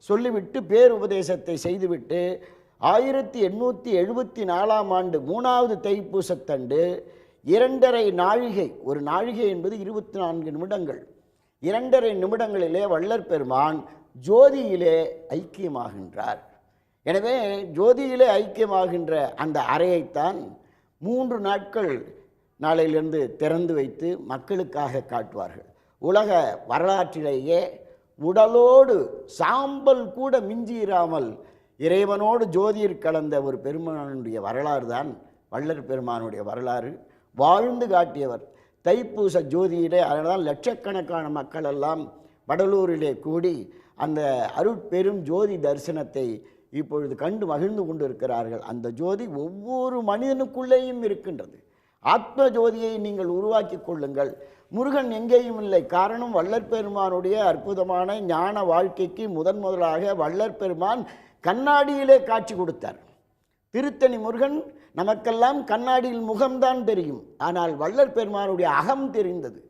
Speaker 2: சொல்லிவிட்டு பேருபதேசத்தை செய்துவிட்டு 1874ஆம் ஆண்டு 3வது தைப்பூசத்தன்று 2½ நாழிகை, ஒரு நாழிகை என்பது 24 நிமிடங்கள், 2.5 நிமிடங்களிலே வள்ளற் பெருமான் ஜோதியிலே ஐக்கியமாகின்றார். எனவே ஜோதியிலே ஐக்கியமாகின்ற அந்த அறையைத்தான் 3 நாட்கள் நாளையிலிருந்து திறந்து வைத்து மக்களுக்காக காட்டுவார்கள். உலக வரலாற்றிலேயே உடலோடு சாம்பல் கூட மிஞ்சியிராமல் இறைவனோடு ஜோதியில் கலந்த ஒரு பெருமானுடைய வரலாறு தான் வள்ளற் பெருமானுடைய வரலாறு. வாழ்ந்து காட்டியவர். தைப்பூச ஜோதியிலே அதனால் லட்சக்கணக்கான மக்கள் எல்லாம் வடலூரிலே கூடி அந்த அருட்பெரும் ஜோதி தரிசனத்தை இப்பொழுது கண்டு மகிழ்ந்து கொண்டு இருக்கிறார்கள். அந்த ஜோதி ஒவ்வொரு மனிதனுக்குள்ளேயும் இருக்கின்றது. ஆத்ம ஜோதியை நீங்கள் உருவாக்கி கொள்ளுங்கள். முருகன் எங்கேயும் இல்லை. காரணம் வள்ளற் பெருமானுடைய அற்புதமான ஞான வாழ்க்கைக்கு முதலாக வள்ளற் பெருமான் கண்ணாடியிலே காட்சி கொடுத்தார். திருத்தணி முருகன் நமக்கெல்லாம் கண்ணாடியில் முகம்தான் தெரியும், ஆனால் வள்ளற் பெருமானுடைய அகம் தெரிந்தது.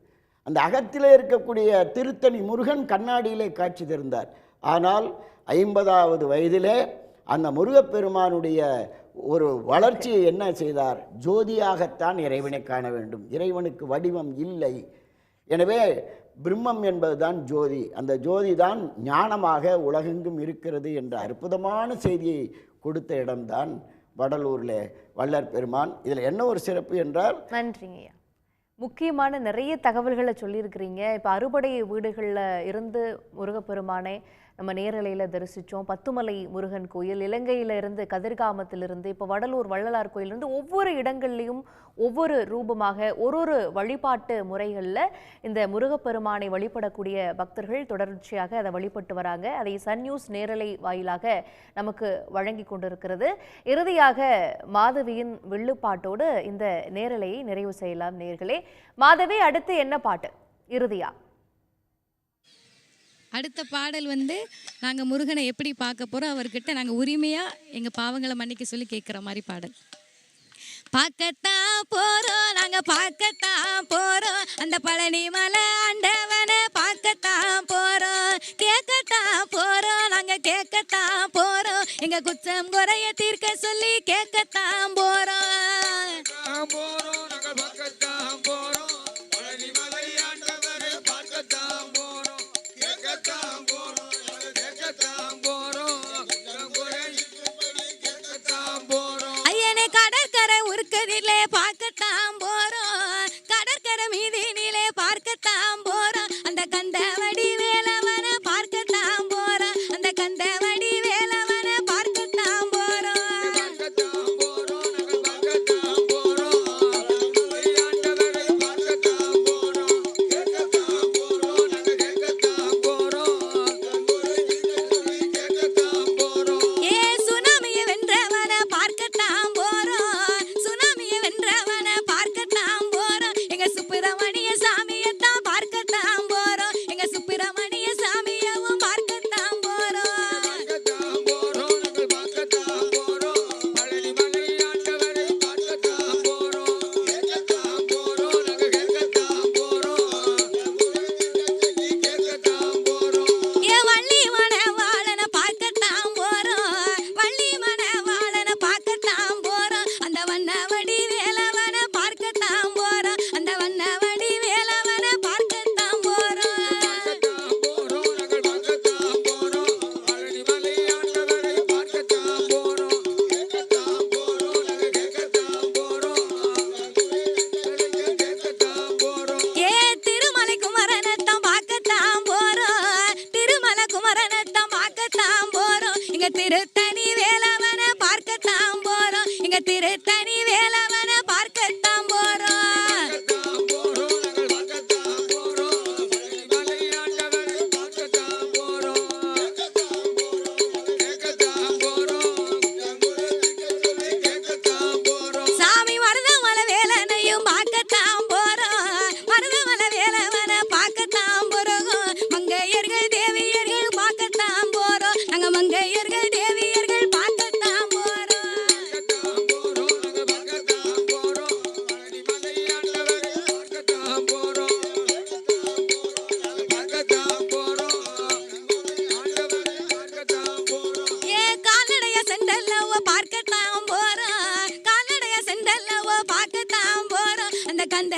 Speaker 2: அந்த அகத்திலே இருக்கக்கூடிய திருத்தணி முருகன் கண்ணாடியிலே காட்சி தந்தார். ஆனால் 50வது வயதிலே அந்த முருகப்பெருமானுடைய ஒரு வளர்ச்சியை என்ன செய்தார்? ஜோதியாகத்தான் இறைவனை காண வேண்டும். இறைவனுக்கு வடிவம் இல்லை. எனவே பிரம்மம் என்பதுதான் ஜோதி. அந்த ஜோதி தான் ஞானமாக உலகெங்கும் இருக்கிறது என்ற அற்புதமான செய்தியை கொடுத்த இடம்தான் வடலூரில் வள்ளற் பெருமான். இதில் என்ன ஒரு சிறப்பு என்றால்,
Speaker 1: நன்றிங்கய்யா, முக்கியமான நிறைய தகவல்களை சொல்லியிருக்கிறீங்க. இப்போ அறுபடை வீடுகளில் இருந்து முருகப்பெருமானை நம்ம நேரலையில் தரிசித்தோம். பத்துமலை முருகன் கோயில், இலங்கையில இருந்து கதிர்காமத்திலிருந்து, இப்போ வடலூர் வள்ளலார் கோயிலிருந்து ஒவ்வொரு இடங்கள்லையும் ஒவ்வொரு ரூபமாக ஒரு வழிபாட்டு முறைகளில் இந்த முருகப்பெருமானை வழிபடக்கூடிய பக்தர்கள் தொடர்ச்சியாக அதை வழிபட்டு வராங்க. அதை சன் நியூஸ் நேரலை வாயிலாக நமக்கு வழங்கி கொண்டிருக்கிறது. இறுதியாக மாதவியின் வில்லுப்பாட்டோடு இந்த நேரலையை நிறைவு செய்யலாம். நேர்களே, மாதவி, அடுத்து என்ன பாட்டு இறுதியா?
Speaker 12: அடுத்த பாடல் வந்து நாங்கள் முருகனை எப்படி பார்க்க போகிறோம், அவர்கிட்ட நாங்கள் உரிமையாக எங்கள் பாவங்களை மன்னிக்க சொல்லி கேட்குற மாதிரி பாடல். பார்க்கத்தான் போகிறோம், நாங்கள் பார்க்கத்தான் போகிறோம், அந்த பழனி மலை ஆண்டவனை பார்க்கத்தான் போகிறோம். கேட்கத்தான் போகிறோம், நாங்கள் கேட்கத்தான் போகிறோம், எங்கள் குற்றம் குறைய தீர்க்க சொல்லி கேட்கத்தான் போகிறோம். ஐயனே கடற்கரை உருக்கதிலே பார்க்கத்தான் போறோம், கடற்கரை மீதினிலே பார்க்கத்தான் போறோம், அந்த கந்தவடி வேலவனை பார்க்கத்தான் போறோம், அந்த கந்தவடி வேலவனை பார்க்கத்தான் போறோம். திருத்தணி வேலவனை பார்க்கத்தான் போறோம், இங்க திருத்தணி வேலவனை பார்க்கத்தான் போறோம். சாமி மருதமலை வேலனையும் பார்க்கத்தான் போறோம், மருதமலை வேலவனை பார்க்கத்தான் போறோம், மங்கையர்கள் தேவியர்கள் பார்க்கத்தான் போறோம், நாங்க மங்கையர்கள் தேவியர்கள் பார்க்கத்தான் போறோம். ஏ கால்நடைய செண்டல்லவோ பார்க்கத்தான் போறோம், கால்நடைய செண்டல்லவோ பார்க்கத்தான் போறோம், அந்த கந்த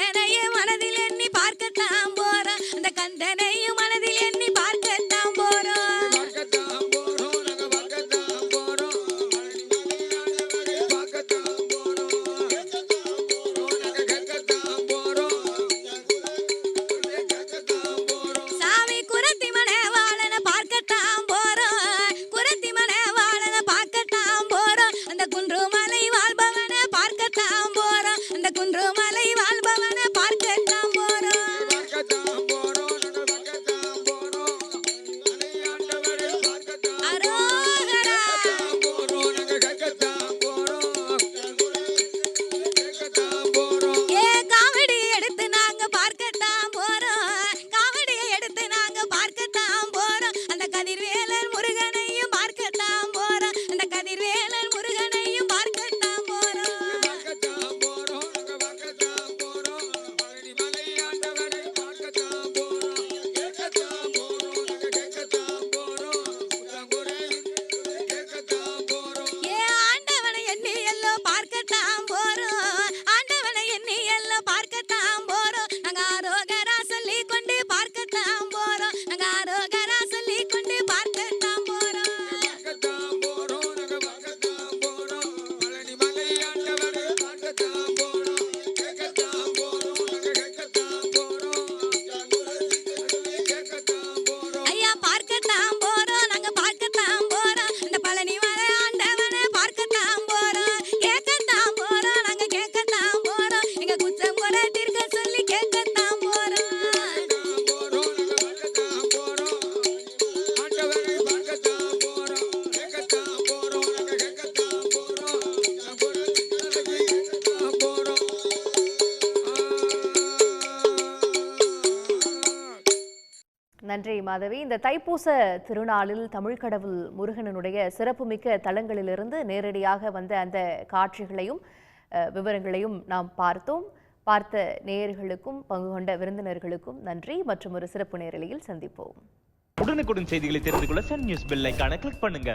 Speaker 1: நன்றி மாதவி. இந்த தைப்பூச திருநாளில் தமிழ் கடவுள் முருகனுடைய சிறப்புமிக்க தலங்களிலிருந்து நேரடியாக வந்த அந்த காட்சிகளையும் விவரங்களையும் நாம் பார்த்தோம். பார்த்த நேயர்களுக்கும் பங்கு கொண்ட விருந்தினர்களுக்கும் நன்றி. மற்றும் ஒரு சிறப்பு நேரலையில் சந்திப்போம்.
Speaker 14: உடனுக்குடன் செய்திகளை தெரிந்து கொள்ள சன் நியூஸ் பெல் ஐகானை கிளிக் பண்ணுங்க.